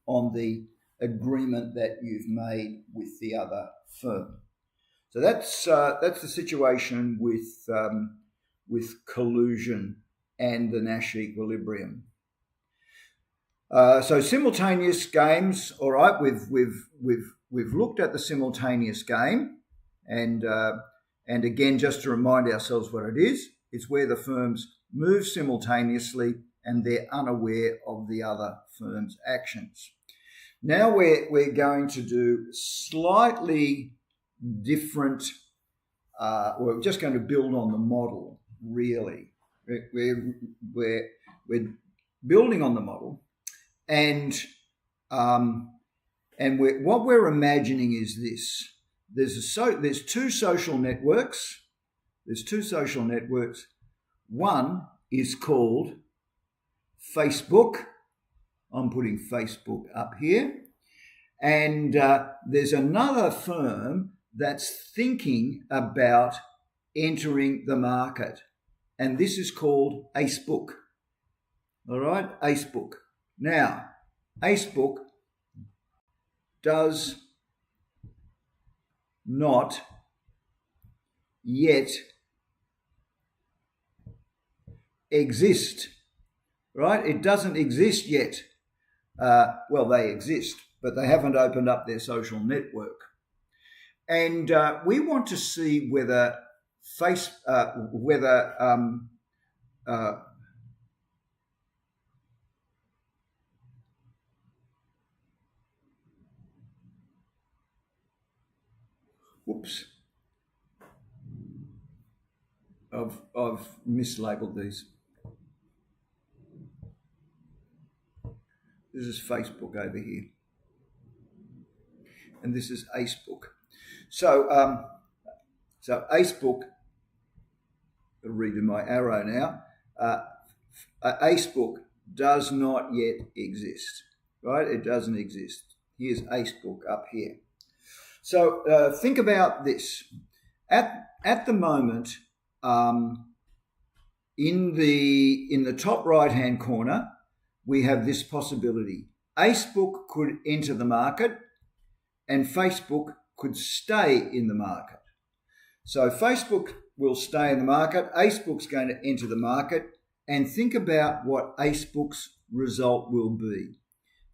on the agreement that you've made with the other firm. So that's the situation with collusion and the Nash equilibrium. So simultaneous games, all right. We've looked at the simultaneous game, and again, just to remind ourselves what it is, it's where the firms move simultaneously and they're unaware of the other firm's actions. Now we're going to do slightly different. We're just going to build on the model. Really, we're building on the model, and what we're imagining is this: there's two social networks. There's two social networks. One is called Facebook. I'm putting Facebook up here. And there's another firm that's thinking about entering the market. And this is called Acebook. All right, Acebook. Now, Acebook does not yet exist, right? It doesn't exist yet. Well, they exist, but they haven't opened up their social network. And we want to see whether whoops, I've mislabeled these. This is Facebook over here, and this is Acebook. So Acebook, I'll read in my arrow now. Acebook does not yet exist, right? It doesn't exist. Here's Acebook up here. So think about this. At the moment, in the top right-hand corner, we have this possibility. Acebook could enter the market and Facebook could stay in the market. So Facebook will stay in the market, Acebook's going to enter the market, and think about what Acebook's result will be.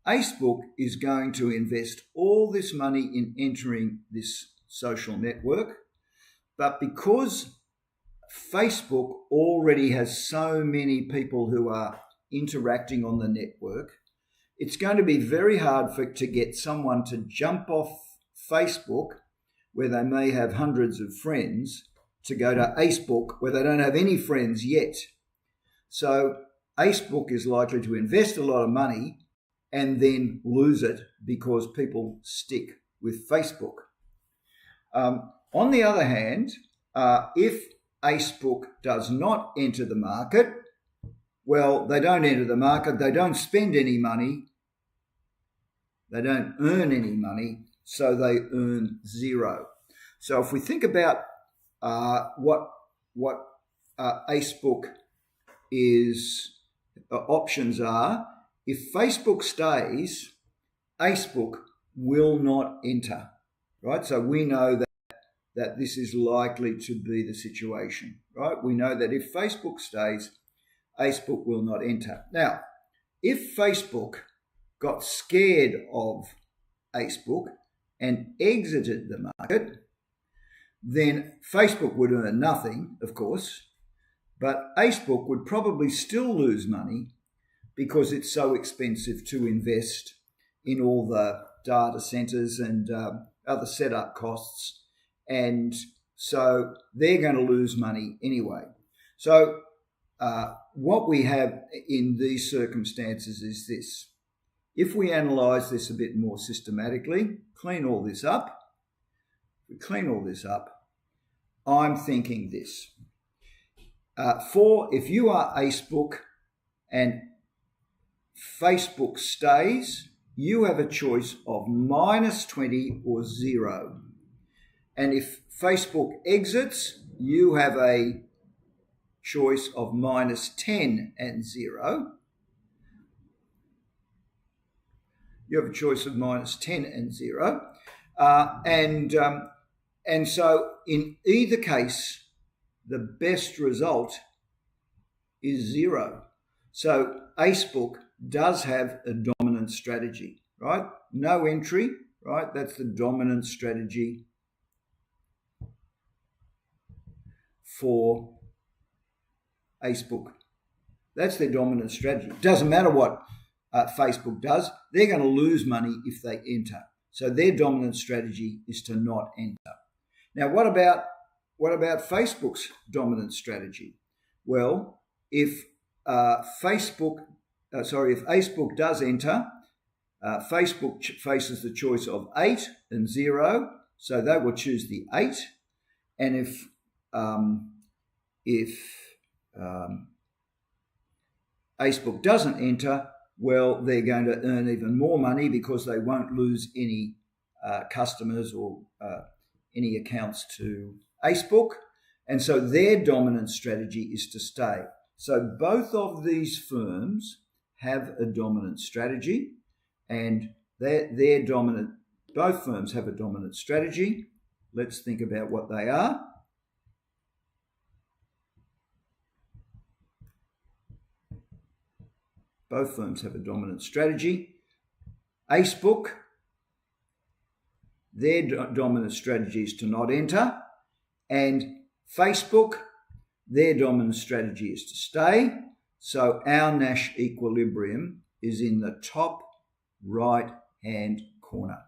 Acebook is going to invest all this money in entering this social network, but because Facebook already has so many people who are interacting on the network, it's going to be very hard to get someone to jump off Facebook, where they may have hundreds of friends, to go to Acebook, where they don't have any friends yet. So Acebook is likely to invest a lot of money and then lose it because people stick with Facebook. On the other hand, if Acebook does not enter the market, well, they don't enter the market, they don't spend any money, they don't earn any money, so they earn zero. So if we think about what Acebook is, options are, if Facebook stays, Acebook will not enter, right? So we know that this is likely to be the situation, right? We know that if Facebook stays, Acebook will not enter. Now, if Facebook got scared of Acebook and exited the market, then Facebook would earn nothing, of course, but Acebook would probably still lose money because it's so expensive to invest in all the data centers and other setup costs. And so they're going to lose money anyway. So what we have in these circumstances is this. If we analyze this a bit more systematically, clean all this up, I'm thinking this. If you are Acebook and Facebook stays, you have a choice of -20 or 0. And if Facebook exits, you have a choice of -10 and 0. You have a choice of -10 and 0. And so in either case, the best result is 0. So Acebook does have a dominant strategy, right? No entry, right? That's the dominant strategy for Acebook. That's their dominant strategy. It doesn't matter what Facebook does. They're going to lose money if they enter. So their dominant strategy is to not enter. Now, what about Facebook's dominant strategy? Well, if Acebook does enter, Facebook faces the choice of 8 and 0, so they will choose the 8. And if Acebook doesn't enter, well, they're going to earn even more money because they won't lose any customers or any accounts to Acebook. And so their dominant strategy is to stay. So both of these firms have a dominant strategy, and both firms have a dominant strategy. Let's think about what they are. Both firms have a dominant strategy. Acebook, their dominant strategy is to not enter. And Facebook, their dominant strategy is to stay. So our Nash equilibrium is in the top right-hand corner.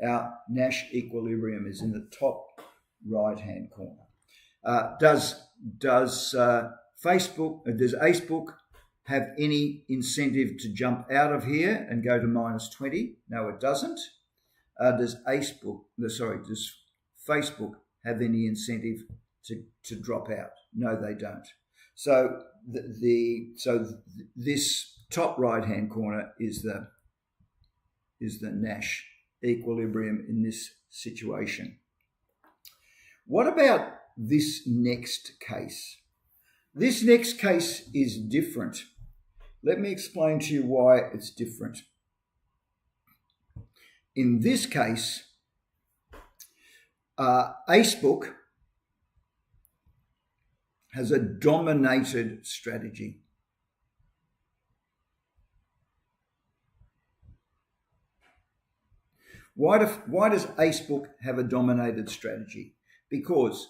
Our Nash equilibrium is in the top right-hand corner. Does Acebook have any incentive to jump out of here and go to -20? No, it doesn't. Does Facebook have any incentive to drop out? No, they don't. So this top right hand corner is the Nash equilibrium in this situation. What about this next case? This next case is different. Let me explain to you why it's different. In this case, Facebook has a dominated strategy. Why does Facebook have a dominated strategy? Because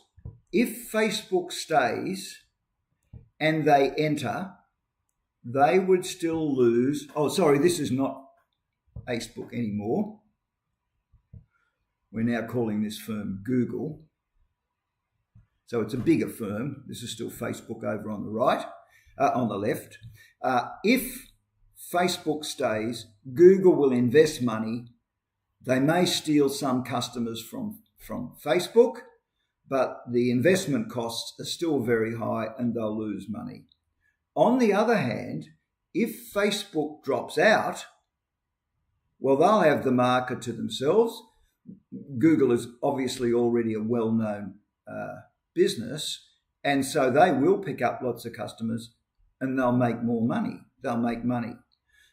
if Facebook stays and they enter, they would still lose. Oh, sorry, this is not Facebook anymore. We're now calling this firm Google. So it's a bigger firm. This is still Facebook over on the right, on the left. If Facebook stays, Google will invest money. They may steal some customers from Facebook, but the investment costs are still very high and they'll lose money. On the other hand, if Facebook drops out, well, they'll have the market to themselves. Google is obviously already a well-known business, and so they will pick up lots of customers and they'll make more money. They'll make money.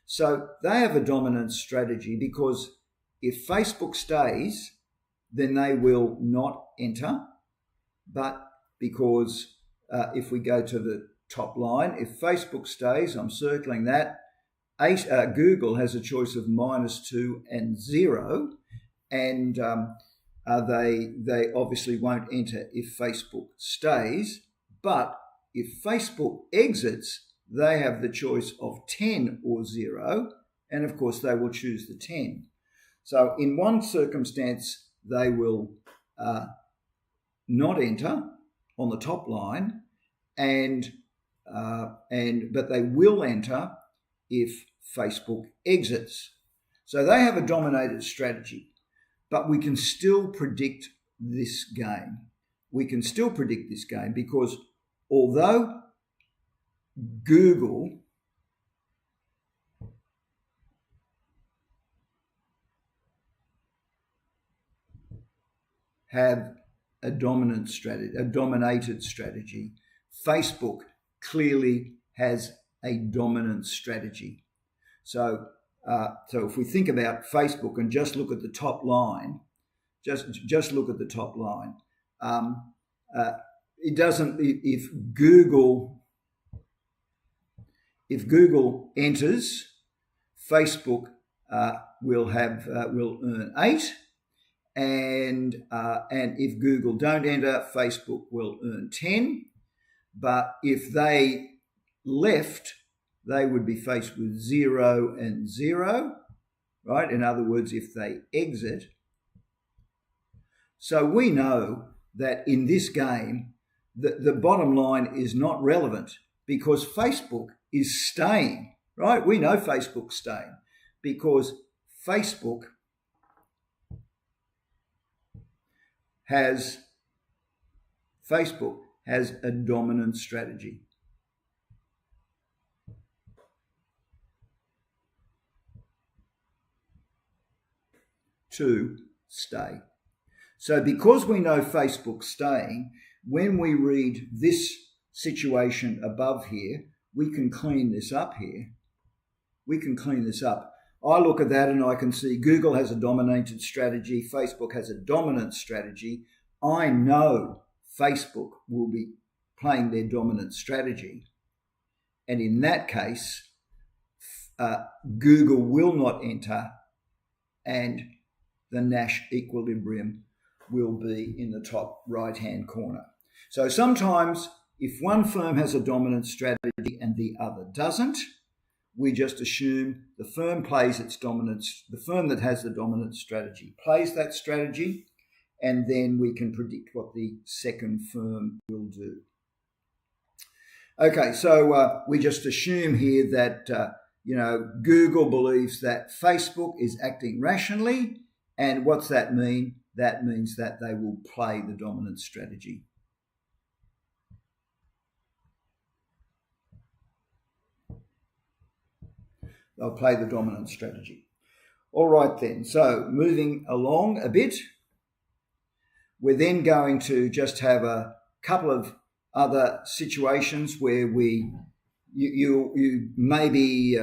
So they have a dominant strategy because if Facebook stays, then they will not enter. But because if we go to the top line, if Facebook stays, I'm circling that, Google has a choice of -2 and 0, and they obviously won't enter if Facebook stays. But if Facebook exits, they have the choice of 10 or 0, and of course they will choose the 10. So in one circumstance, they will not enter on the top line, but they will enter if Facebook exits. So they have a dominated strategy, but we can still predict this game. We can still predict this game because although Google have a dominated strategy, Facebook clearly has a dominant strategy. So if we think about Facebook and just look at the top line, just look at the top line. It doesn't. If Google enters, Facebook will earn 8. And if Google don't enter, Facebook will earn 10. But if they left, they would be faced with 0 and 0, right? In other words, if they exit. So we know that in this game, the bottom line is not relevant because Facebook is staying, right? We know Facebook's staying because Facebook has a dominant strategy. To stay. So because we know Facebook's staying, when we read this situation above here, we can clean this up here. We can clean this up. I look at that and I can see Google has a dominated strategy, Facebook has a dominant strategy. I know Facebook will be playing their dominant strategy. And in that case, Google will not enter and the Nash equilibrium will be in the top right-hand corner. So sometimes if one firm has a dominant strategy and the other doesn't, we just assume the firm plays its dominance, the firm that has the dominant strategy plays that strategy, and then we can predict what the second firm will do. Okay, so we just assume here that Google believes that Facebook is acting rationally, and what's that mean? That means that they will play the dominant strategy. They'll play the dominant strategy. All right then, so moving along a bit, we're then going to just have a couple of other situations where you maybe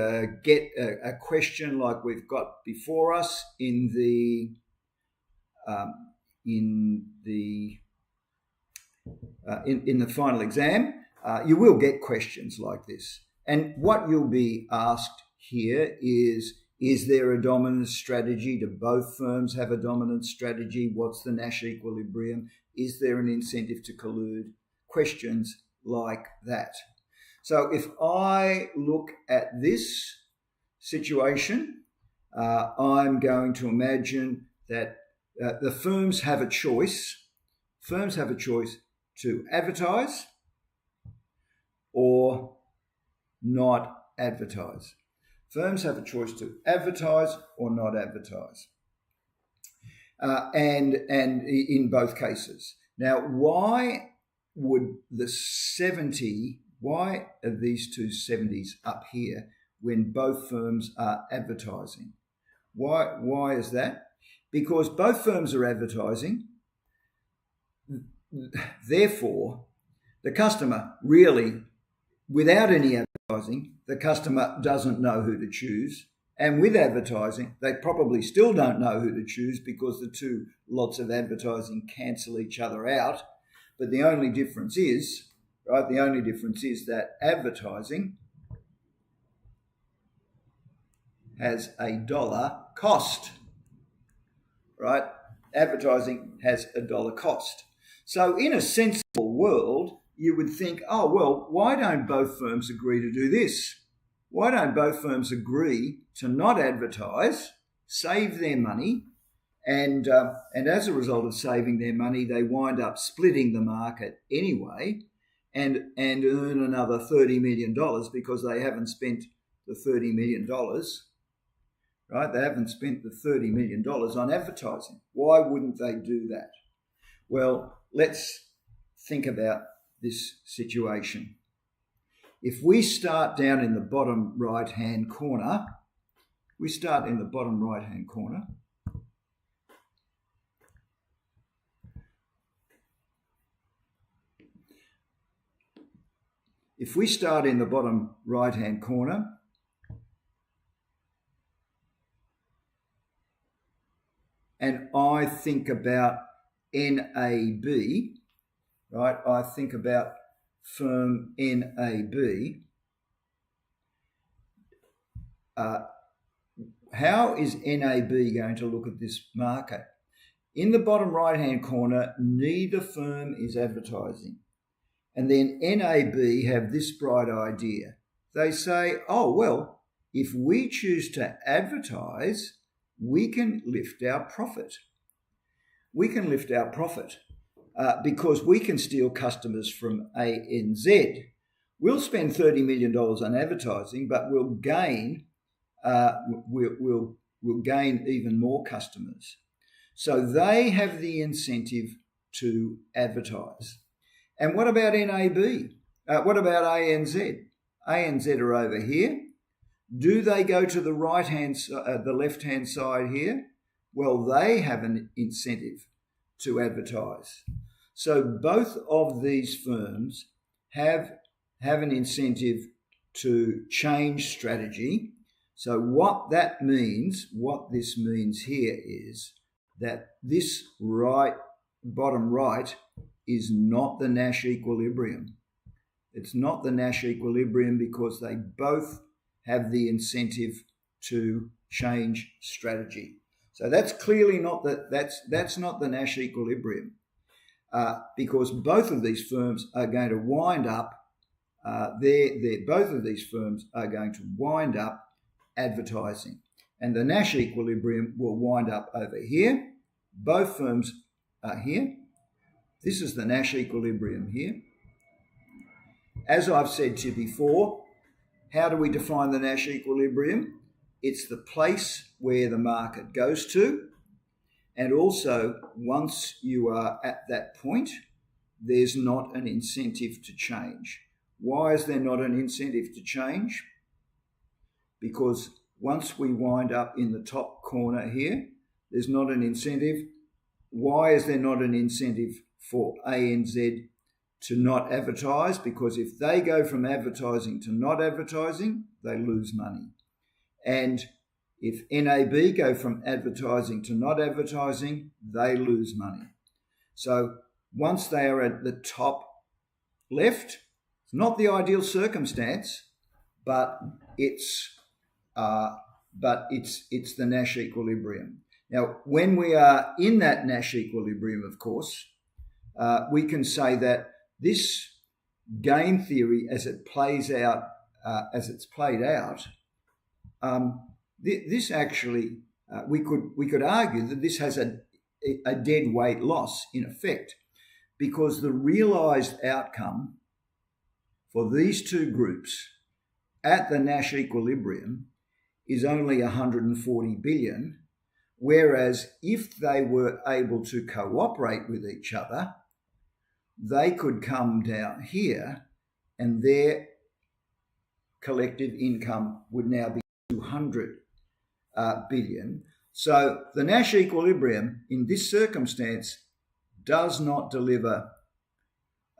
get a question like we've got before us in the final exam. You will get questions like this, and what you'll be asked here is there a dominant strategy? Do both firms have a dominant strategy? What's the Nash equilibrium? Is there an incentive to collude? Questions like that. So if I look at this situation, I'm going to imagine that the firms have a choice. Firms have a choice to advertise or not advertise. Firms have a choice to advertise or not advertise, and in both cases. Now, why would the 70? Why are these two 70s up here when both firms are advertising? Why is that? Because both firms are advertising. Therefore, the customer really, without any advertising, the customer doesn't know who to choose. And with advertising, they probably still don't know who to choose because the two lots of advertising cancel each other out. But the only difference is, right, that advertising has a dollar cost, right? Advertising has a dollar cost. So in a sensible world, you would think, oh, well, why don't both firms agree to do this? Why don't both firms agree to not advertise, save their money, and as a result of saving their money, they wind up splitting the market anyway and earn another $30 million because they haven't spent the $30 million, right? They haven't spent the $30 million on advertising. Why wouldn't they do that? Well, let's think about this situation. If we start down in the bottom right-hand corner, If we start in the bottom right-hand corner, and I think about NAB, right? I think about firm NAB. How is NAB going to look at this market? In the bottom right-hand corner, neither firm is advertising. And then NAB have this bright idea. They say, oh, well, if we choose to advertise, we can lift our profit. Because we can steal customers from ANZ. We'll spend $30 million on advertising, but we'll gain even more customers. So they have the incentive to advertise. And what about NAB? What about ANZ? ANZ are over here. Do they go to the the left-hand side here? Well, they have an incentive to advertise. So both of these firms have an incentive to change strategy. So what this means here is that this bottom right is not the Nash equilibrium. It's not the Nash equilibrium because they both have the incentive to change strategy. So that's clearly not that's not the Nash equilibrium, because both of these firms are going to wind up. Both of these firms are going to wind up advertising, and the Nash equilibrium will wind up over here. Both firms are here. This is the Nash equilibrium here. As I've said to you before, how do we define the Nash equilibrium? It's the place where the market goes to. And also, once you are at that point, there's not an incentive to change. Why is there not an incentive to change? Because once we wind up in the top corner here, there's not an incentive. Why is there not an incentive for ANZ to not advertise? Because if they go from advertising to not advertising, they lose money. And if NAB go from advertising to not advertising, they lose money. So once they are at the top left, it's not the ideal circumstance, but it's the Nash equilibrium. Now, when we are in that Nash equilibrium, of course, we can say that this game theory, as it plays out, this actually we could argue that this has a dead weight loss in effect, because the realised outcome for these two groups at the Nash equilibrium is only 140 billion, whereas if they were able to cooperate with each other, they could come down here and their collective income would now be 200 billion. So the Nash equilibrium in this circumstance does not deliver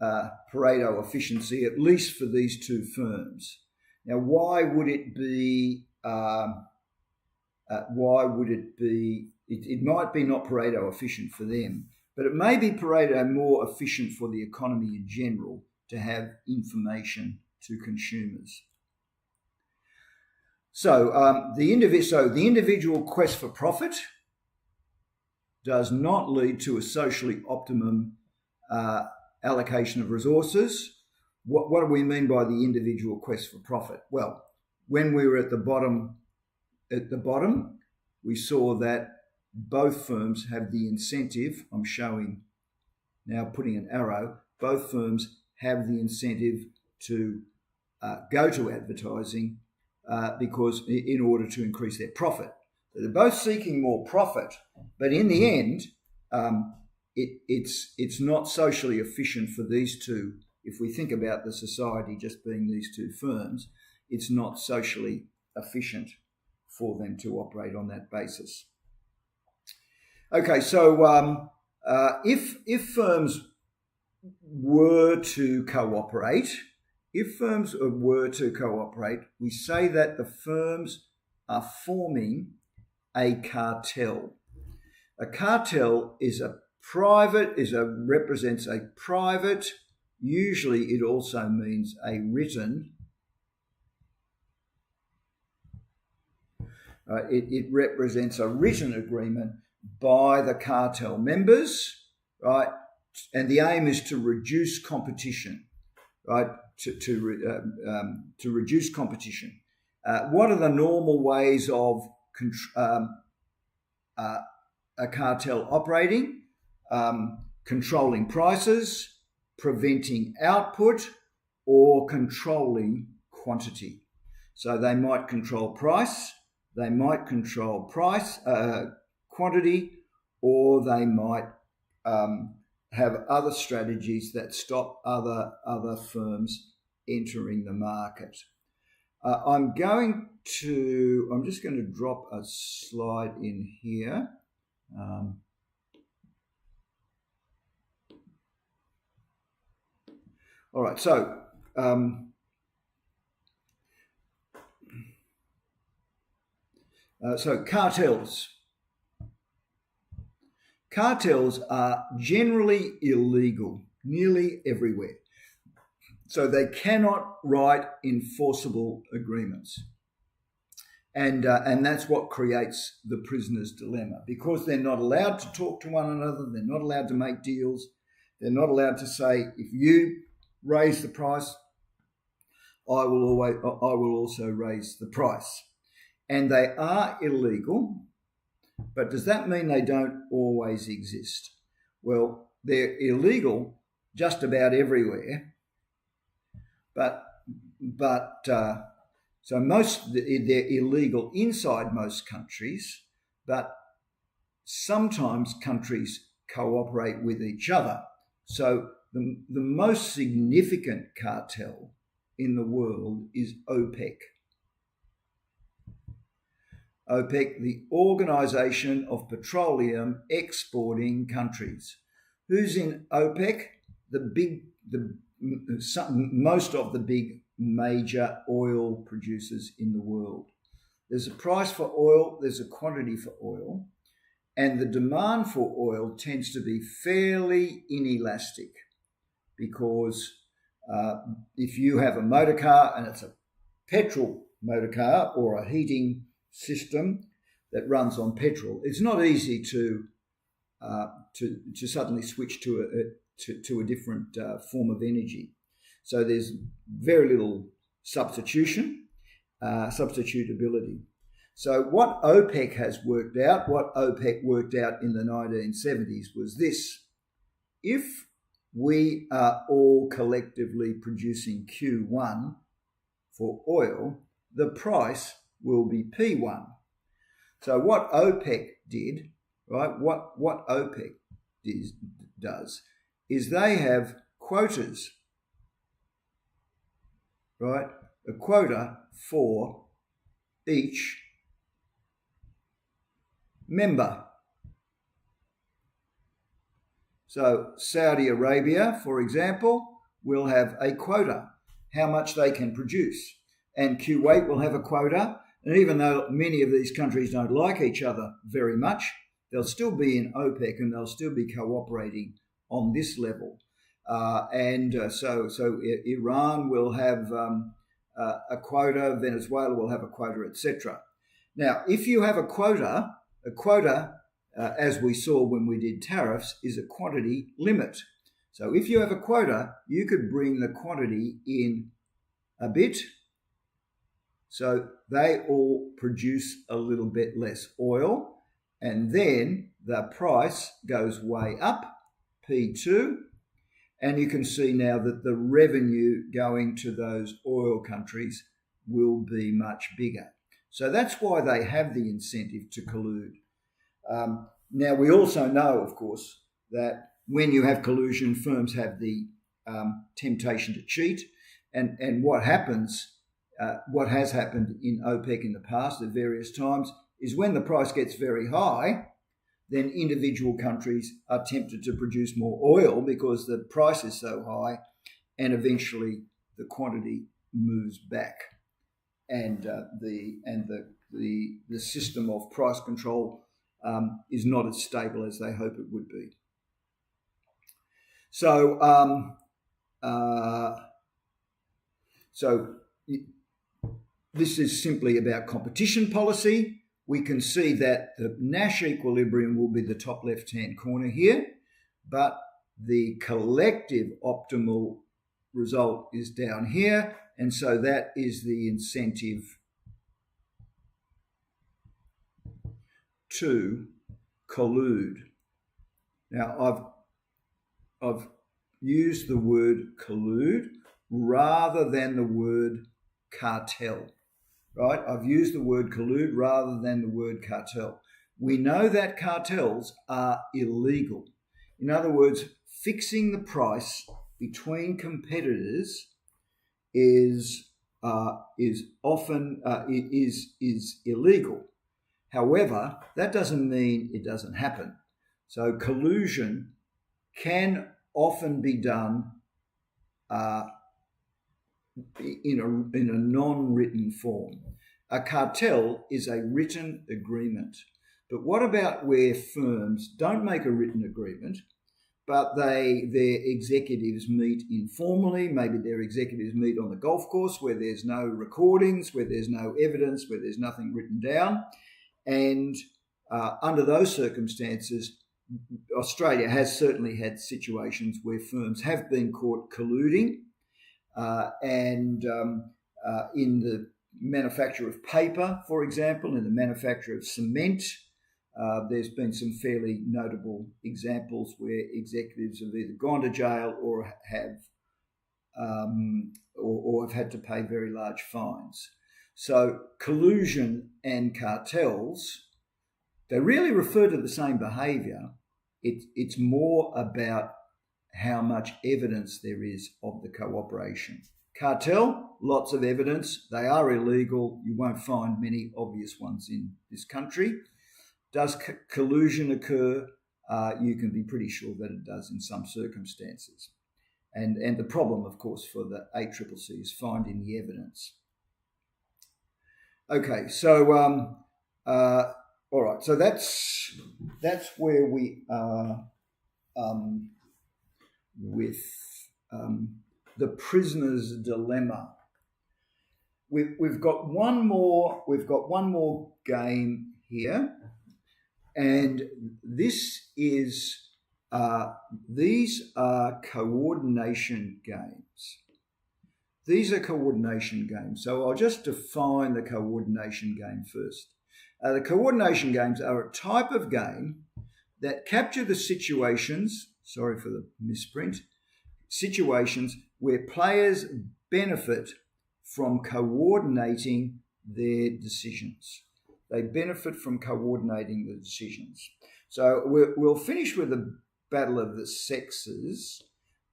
Pareto efficiency, at least for these two firms. Now, why would it be? It might be not Pareto efficient for them, but it may be Pareto more efficient for the economy in general to have information to consumers. So the individual quest for profit does not lead to a socially optimum allocation of resources. What do we mean by the individual quest for profit? Well, when we were at the bottom, we saw that both firms have the incentive. I'm showing now, putting an arrow. Both firms have the incentive to go to advertising because in order to increase their profit. So they're both seeking more profit, but in the end, it's not socially efficient for these two. If we think about the society just being these two firms, it's not socially efficient for them to operate on that basis. Okay, so if firms were to cooperate, we say that the firms are forming a cartel. A cartel represents a private. Usually, it also means a written. It represents a written agreement by the cartel members, right? And the aim is to reduce competition, right? To reduce competition. What are the normal ways of a cartel operating? Controlling prices, preventing output, or controlling quantity. So they might control price, they might control quantity, or they might have other strategies that stop other firms entering the market. I'm just going to drop a slide in here. All right, so cartels. Cartels are generally illegal, nearly everywhere. So they cannot write enforceable agreements. And that's what creates the prisoner's dilemma. Because they're not allowed to talk to one another, they're not allowed to make deals, they're not allowed to say, if you raise the price, I will also raise the price. And they are illegal, but does that mean they don't always exist? Well, they're illegal just about everywhere, but so they're illegal inside most countries, but sometimes countries cooperate with each other. So the most significant cartel in the world is OPEC. OPEC, the Organisation of Petroleum Exporting Countries. Who's in OPEC? Most of the big major oil producers in the world. There's a price for oil, there's a quantity for oil, and the demand for oil tends to be fairly inelastic because if you have a motor car and it's a petrol motor car or a heating system that runs on petrol, it's not easy to suddenly switch to a different form of energy. So there's very little substitutability. So what OPEC has worked out, what OPEC worked out in the 1970s was this: if we are all collectively producing Q1 for oil, the price will be P1. So what OPEC did, right, what OPEC does is they have quotas, right, a quota for each member. So Saudi Arabia, for example, will have a quota, how much they can produce. And Kuwait will have a quota. And even though many of these countries don't like each other very much, they'll still be in OPEC and they'll still be cooperating on this level. So Iran will have a quota, Venezuela will have a quota, etc. Now, if you have a quota, as we saw when we did tariffs, is a quantity limit. So if you have a quota, you could bring the quantity in a bit, so they all produce a little bit less oil, and then the price goes way up, P2, and you can see now that the revenue going to those oil countries will be much bigger. So that's why they have the incentive to collude. Now, we also know, of course, that when you have collusion, firms have the temptation to cheat. And what happens, what has happened in OPEC in the past at various times, is when the price gets very high, then individual countries are tempted to produce more oil because the price is so high, and eventually the quantity moves back. And the system of price control is not as stable as they hope it would be. So this is simply about competition policy. We can see that the Nash equilibrium will be the top left-hand corner here, but the collective optimal result is down here, and so that is the incentive to collude. Now, I've used the word collude rather than the word cartel, right? I've used the word collude rather than the word cartel. We know that cartels are illegal. In other words, fixing the price between competitors is often illegal. However, that doesn't mean it doesn't happen. So collusion can often be done in a non-written form. A cartel is a written agreement. But what about where firms don't make a written agreement, but their executives meet informally? Maybe their executives meet on the golf course where there's no recordings, where there's no evidence, where there's nothing written down. And under those circumstances, Australia has certainly had situations where firms have been caught colluding, and in the manufacture of paper, for example, in the manufacture of cement, there's been some fairly notable examples where executives have either gone to jail or have had to pay very large fines. So collusion and cartels, they really refer to the same behaviour. It's more about how much evidence there is of the cooperation. Cartel, lots of evidence. They are illegal. You won't find many obvious ones in this country. Does collusion occur? You can be pretty sure that it does in some circumstances. And the problem, of course, for the ACCC is finding the evidence. Okay, so all right, so that's where we are with the prisoner's dilemma. We've got one more game here, and this is these are coordination games. These are coordination games. So I'll just define the coordination game first. The coordination games are a type of game that capture the situations, sorry for the misprint, situations where players benefit from coordinating their decisions. They benefit from coordinating the decisions. So we'll finish with the battle of the sexes,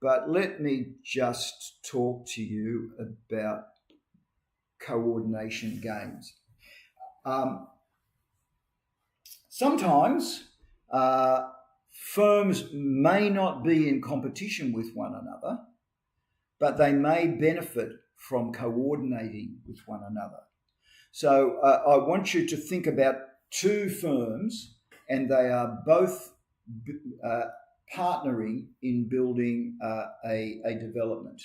but let me just talk to you about coordination games. Sometimes firms may not be in competition with one another, but they may benefit from coordinating with one another. So I want you to think about two firms, and they are both partnering in building a development.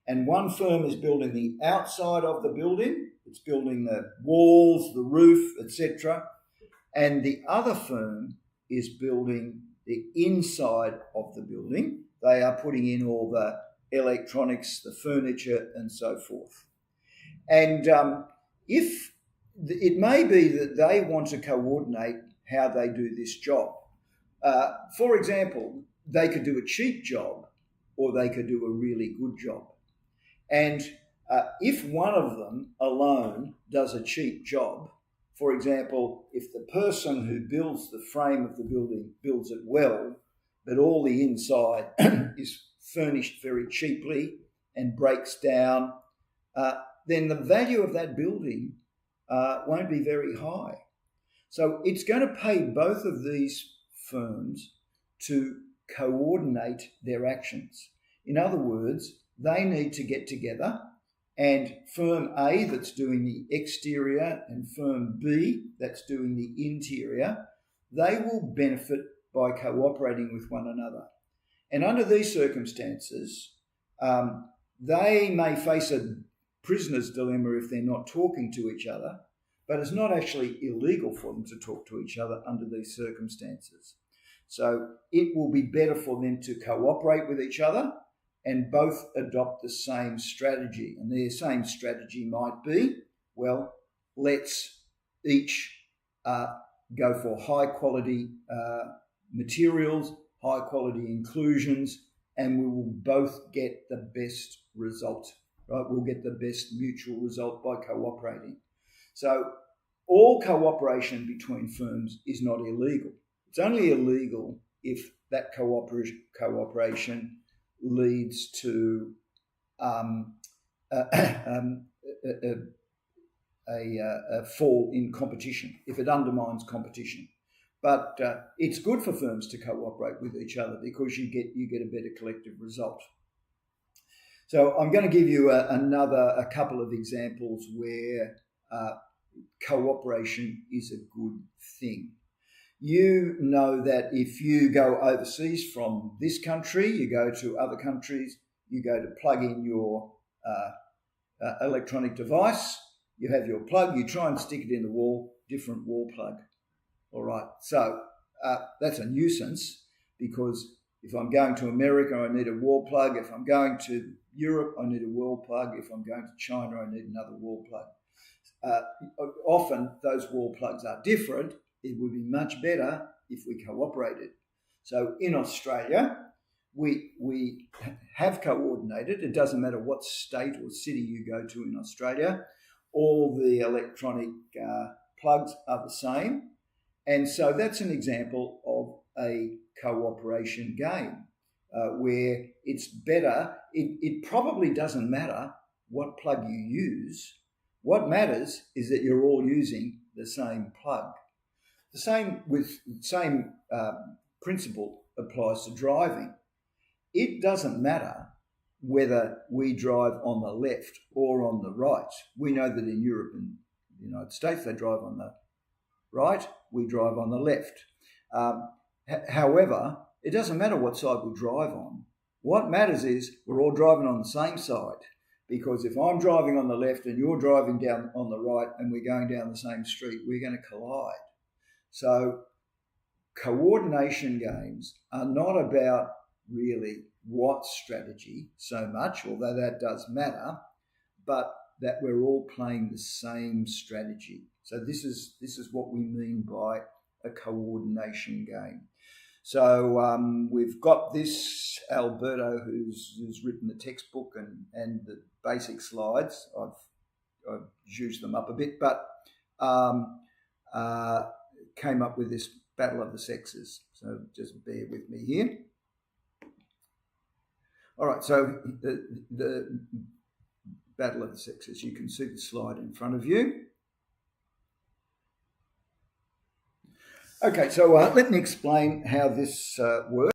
And one firm is building the outside of the building, it's building the walls, the roof, etc. And the other firm is building the inside of the building. They are putting in all the electronics, the furniture, and so forth. And if it may be that they want to coordinate how they do this job. For example, they could do a cheap job or they could do a really good job. And if one of them alone does a cheap job, for example, if the person who builds the frame of the building builds it well, but all the inside is furnished very cheaply and breaks down, then the value of that building won't be very high. So it's going to pay both of these firms to coordinate their actions. In other words, they need to get together, and firm A that's doing the exterior and firm B that's doing the interior, they will benefit by cooperating with one another. And under these circumstances, they may face a prisoner's dilemma if they're not talking to each other, but it's not actually illegal for them to talk to each other under these circumstances. So it will be better for them to cooperate with each other and both adopt the same strategy. And their same strategy might be, well, let's each go for high quality materials, high quality inclusions, and we will both get the best result, right? We'll get the best mutual result by cooperating. So all cooperation between firms is not illegal. It's only illegal if that cooperation leads to a fall in competition, if it undermines competition. But it's good for firms to cooperate with each other because you get a better collective result. So I'm going to give you a couple of examples where cooperation is a good thing. You know that if you go overseas from this country, you go to other countries, you go to plug in your electronic device, you have your plug, you try and stick it in the wall, different wall plug. All right, so that's a nuisance because if I'm going to America, I need a wall plug. If I'm going to Europe, I need a wall plug. If I'm going to China, I need another wall plug. Often those wall plugs are different. It would be much better if we cooperated. So in Australia, we have coordinated. It doesn't matter what state or city you go to in Australia. All the electronic plugs are the same. And so that's an example of a cooperation game where it's better. It probably doesn't matter what plug you use. What matters is that you're all using the same plug. The same principle applies to driving. It doesn't matter whether we drive on the left or on the right. We know that in Europe and the United States they drive on the right, we drive on the left. However, it doesn't matter what side we drive on. What matters is we're all driving on the same side, because if I'm driving on the left and you're driving down on the right and we're going down the same street, we're going to collide. So coordination games are not about really what strategy so much, although that does matter, but that we're all playing the same strategy. So this is what we mean by a coordination game. So we've got this Alberto who's written the textbook and the basic slides. I've juiced them up a bit, but came up with this Battle of the Sexes. So just bear with me here. All right, so the Battle of the Sexes. You can see the slide in front of you. Okay, so let me explain how this works.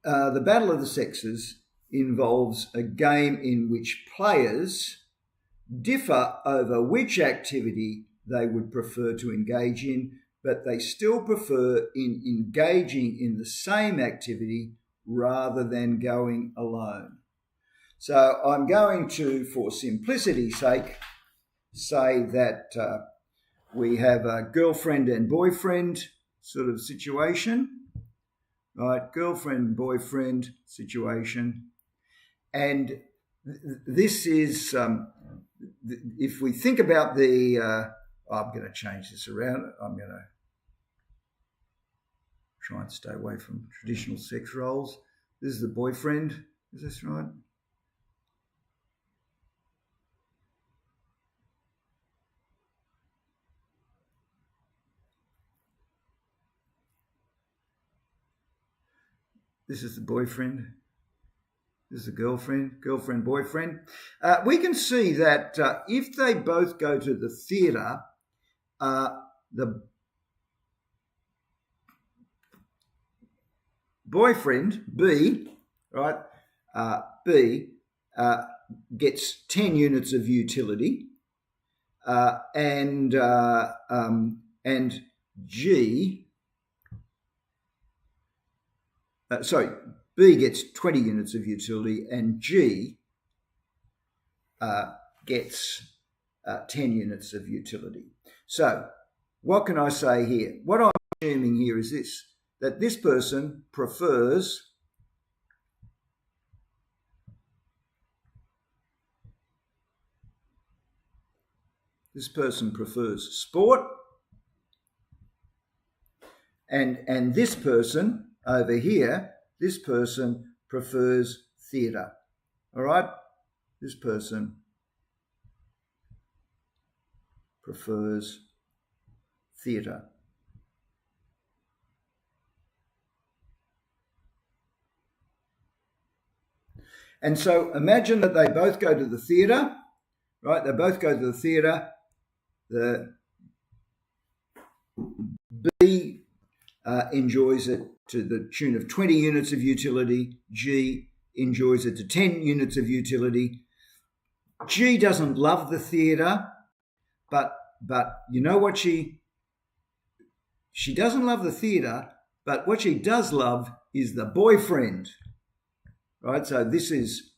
The Battle of the Sexes involves a game in which players differ over which activity they would prefer to engage in, but they still prefer in engaging in the same activity rather than going alone. So I'm going to, for simplicity's sake, say that we have a girlfriend and boyfriend sort of situation, right? Girlfriend, boyfriend situation. And this is, if we think about the, I'm going to change this around. I'm going to try and stay away from traditional sex roles. This is the boyfriend. Is this right? This is the boyfriend. This is the girlfriend, boyfriend. We can see that if they both go to the theatre, the boyfriend, B, right, B gets 10 units of utility, and G, B gets 20 units of utility and G gets 10 units of utility. So what can I say here? What I'm assuming here is this, that this person prefers sport, and this person over here, this person prefers theatre. All right? This person prefers theatre. And so imagine that they both go to the theatre, right? They both go to the theatre. The B enjoys it to the tune of 20 units of utility. G enjoys it to 10 units of utility. G doesn't love the theatre, but you know what she doesn't love the theatre, but what she does love is the boyfriend, right? So this is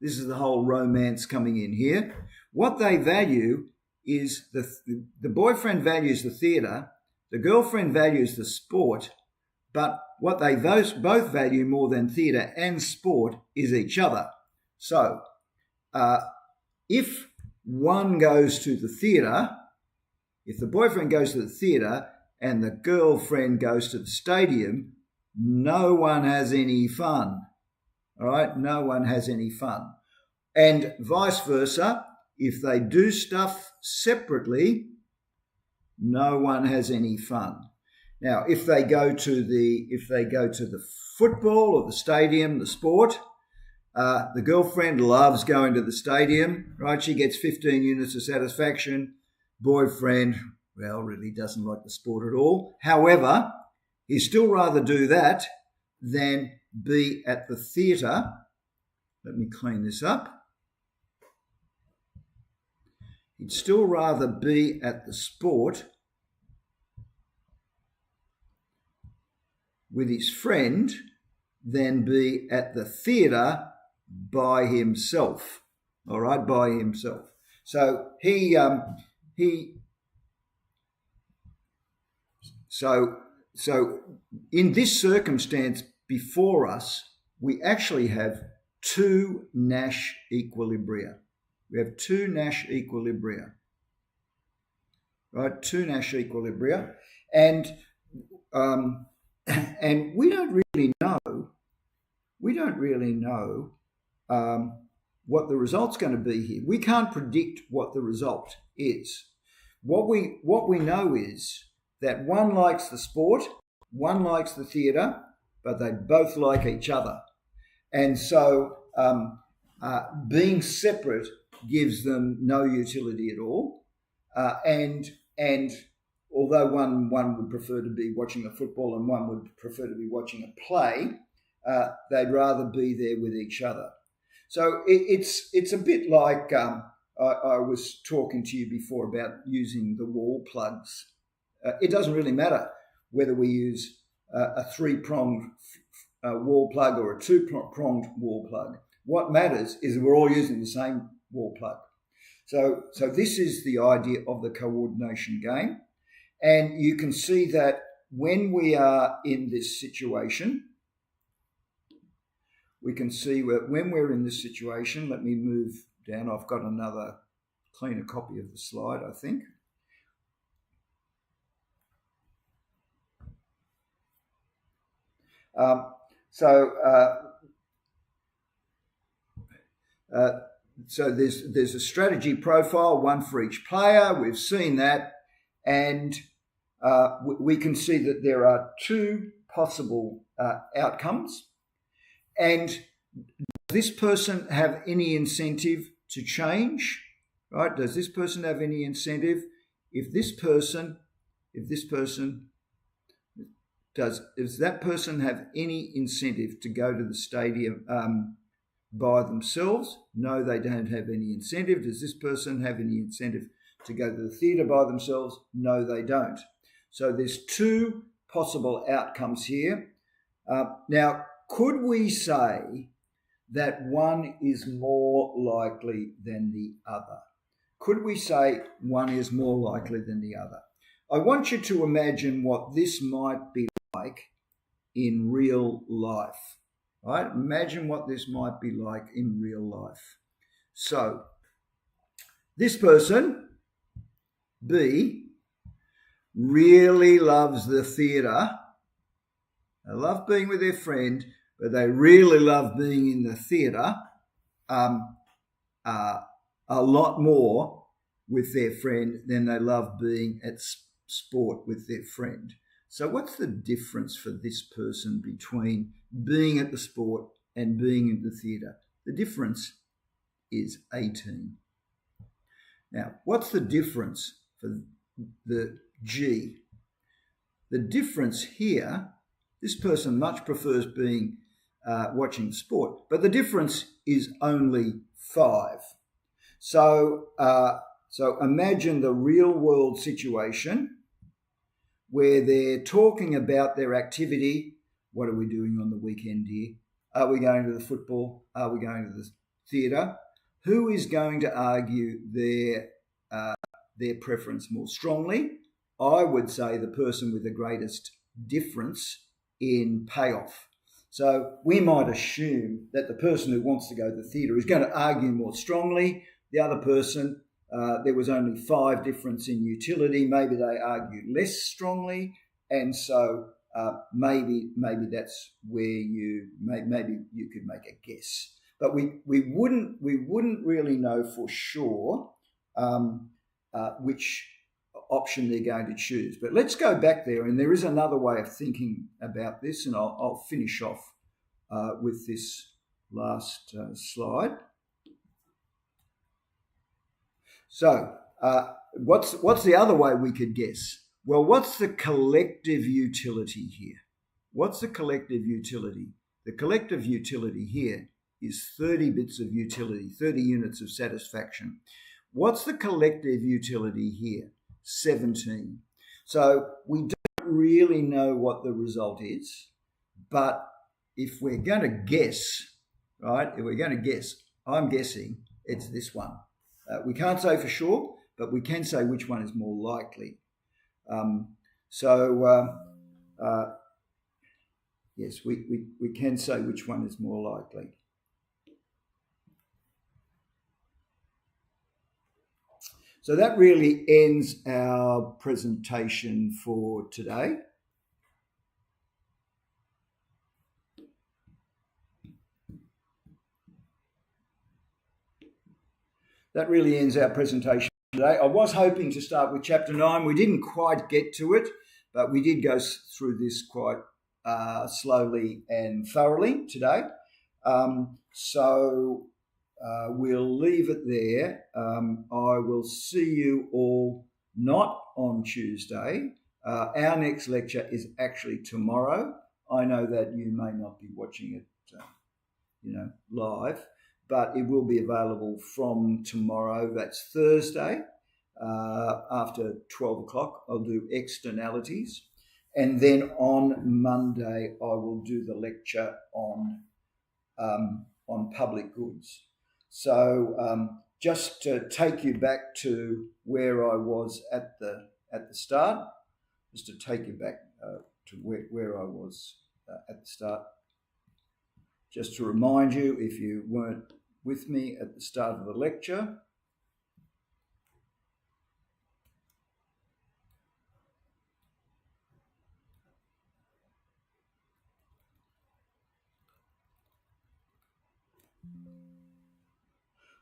the whole romance coming in here. What they value is the boyfriend values the theatre, the girlfriend values the sport, but what they both value more than theatre and sport is each other. So if one goes to the theatre, if the boyfriend goes to the theatre and the girlfriend goes to the stadium, no one has any fun. All right? No one has any fun. And vice versa, if they do stuff separately, no one has any fun. Now, if they go to the football or the stadium, the sport, the girlfriend loves going to the stadium, right? She gets 15 units of satisfaction. Boyfriend, well, really doesn't like the sport at all. However, he'd still rather do that than be at the theatre. Let me clean this up. He'd still rather be at the sport with his friend than be at the theatre by himself. All right, by himself. So so in this circumstance before us, we actually have two Nash equilibria. We have two Nash equilibria, right? Two Nash equilibria, and we don't really know. We don't really know what the result's going to be here. We can't predict what the result is. What we know is that one likes the sport, one likes the theatre, but they both like each other, and so being separate gives them no utility at all, and although one would prefer to be watching a football and one would prefer to be watching a play, they'd rather be there with each other. So it's a bit like I was talking to you before about using the wall plugs. It doesn't really matter whether we use a three-pronged wall plug or a two-pronged wall plug. What matters is we're all using the same wall plug. So this is the idea of the coordination game. And you can see that when we are in this situation, we can see when we're in this situation, let me move down. I've got another cleaner copy of the slide, I think. So there's a strategy profile, one for each player. We've seen that, and we can see that there are two possible outcomes. And does this person have any incentive to change? Right? Does this person have any incentive? Does that person have any incentive to go to the stadium by themselves? No, they don't have any incentive. Does this person have any incentive to go to the theatre by themselves? No, they don't. So there's two possible outcomes here. Now, could we say that one is more likely than the other? Could we say one is more likely than the other? I want you to imagine what this might be like in real life. Right? Imagine what this might be like in real life. So, this person, B, really loves the theatre. They love being with their friend, but they really love being in the theatre a lot more with their friend than they love being at sport with their friend. So what's the difference for this person between being at the sport and being in the theatre? The difference is 18. Now, what's the difference for the G? The difference here, this person much prefers being watching the sport, but the difference is only 5. So imagine the real world situation where they're talking about their activity. What are we doing on the weekend here? Are we going to the football? Are we going to the theatre? Who is going to argue their preference more strongly? I would say the person with the greatest difference in payoff. So we might assume that the person who wants to go to the theatre is going to argue more strongly. The other person, there was only 5 difference in utility. Maybe they argued less strongly, and so maybe that's where maybe you could make a guess. But we wouldn't really know for sure which option they're going to choose. But let's go back there, and there is another way of thinking about this, and I'll finish off with this last slide. So what's the other way we could guess? Well, what's the collective utility here? What's the collective utility? The collective utility here is 30 bits of utility, 30 units of satisfaction. What's the collective utility here? 17. So we don't really know what the result is, but if we're going to guess, right, if we're going to guess, I'm guessing it's this one. We can't say for sure, but we can say which one is more likely. Yes, we can say which one is more likely. So that really ends our presentation for today. That really ends our presentation today. I was hoping to start with Chapter 9. We didn't quite get to it, but we did go through this quite slowly and thoroughly today. We'll leave it there. I will see you all not on Tuesday. Our next lecture is actually tomorrow. I know that you may not be watching it, live, but it will be available from tomorrow. That's Thursday after 12 o'clock. I'll do externalities. And then on Monday, I will do the lecture on public goods. So just to take you back to where I was at the start, just to take you back to where I was at the start. Just to remind you, if you weren't with me at the start of the lecture,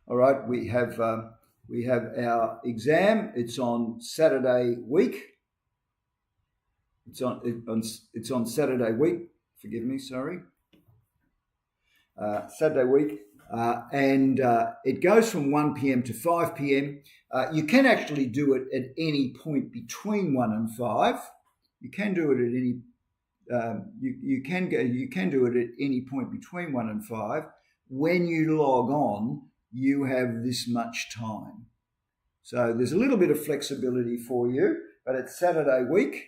all right, we have our exam. It's on Saturday week. It's on Saturday week. Forgive me, sorry. Saturday week, and it goes from 1 p.m. to 5 p.m. You can actually do it at any point between 1 and 5. You can do it at any. You can do it at any point between 1 and 5. When you log on, you have this much time. So there's a little bit of flexibility for you, but it's Saturday week.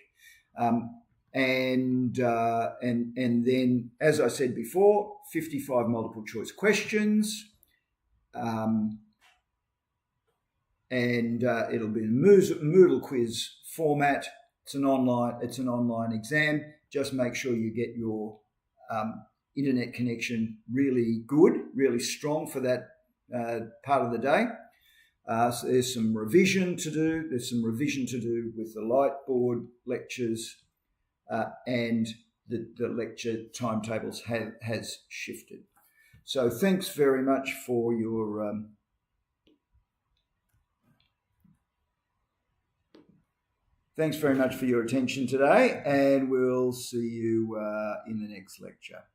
And then, as I said before, 55 multiple choice questions. And it'll be a Moodle quiz format. It's an online exam. Just make sure you get your internet connection really good, really strong for that part of the day. So there's some revision to do. There's some revision to do with the Lightboard lectures, and the lecture timetables has shifted. So thanks very much for your attention today, and we'll see you in the next lecture.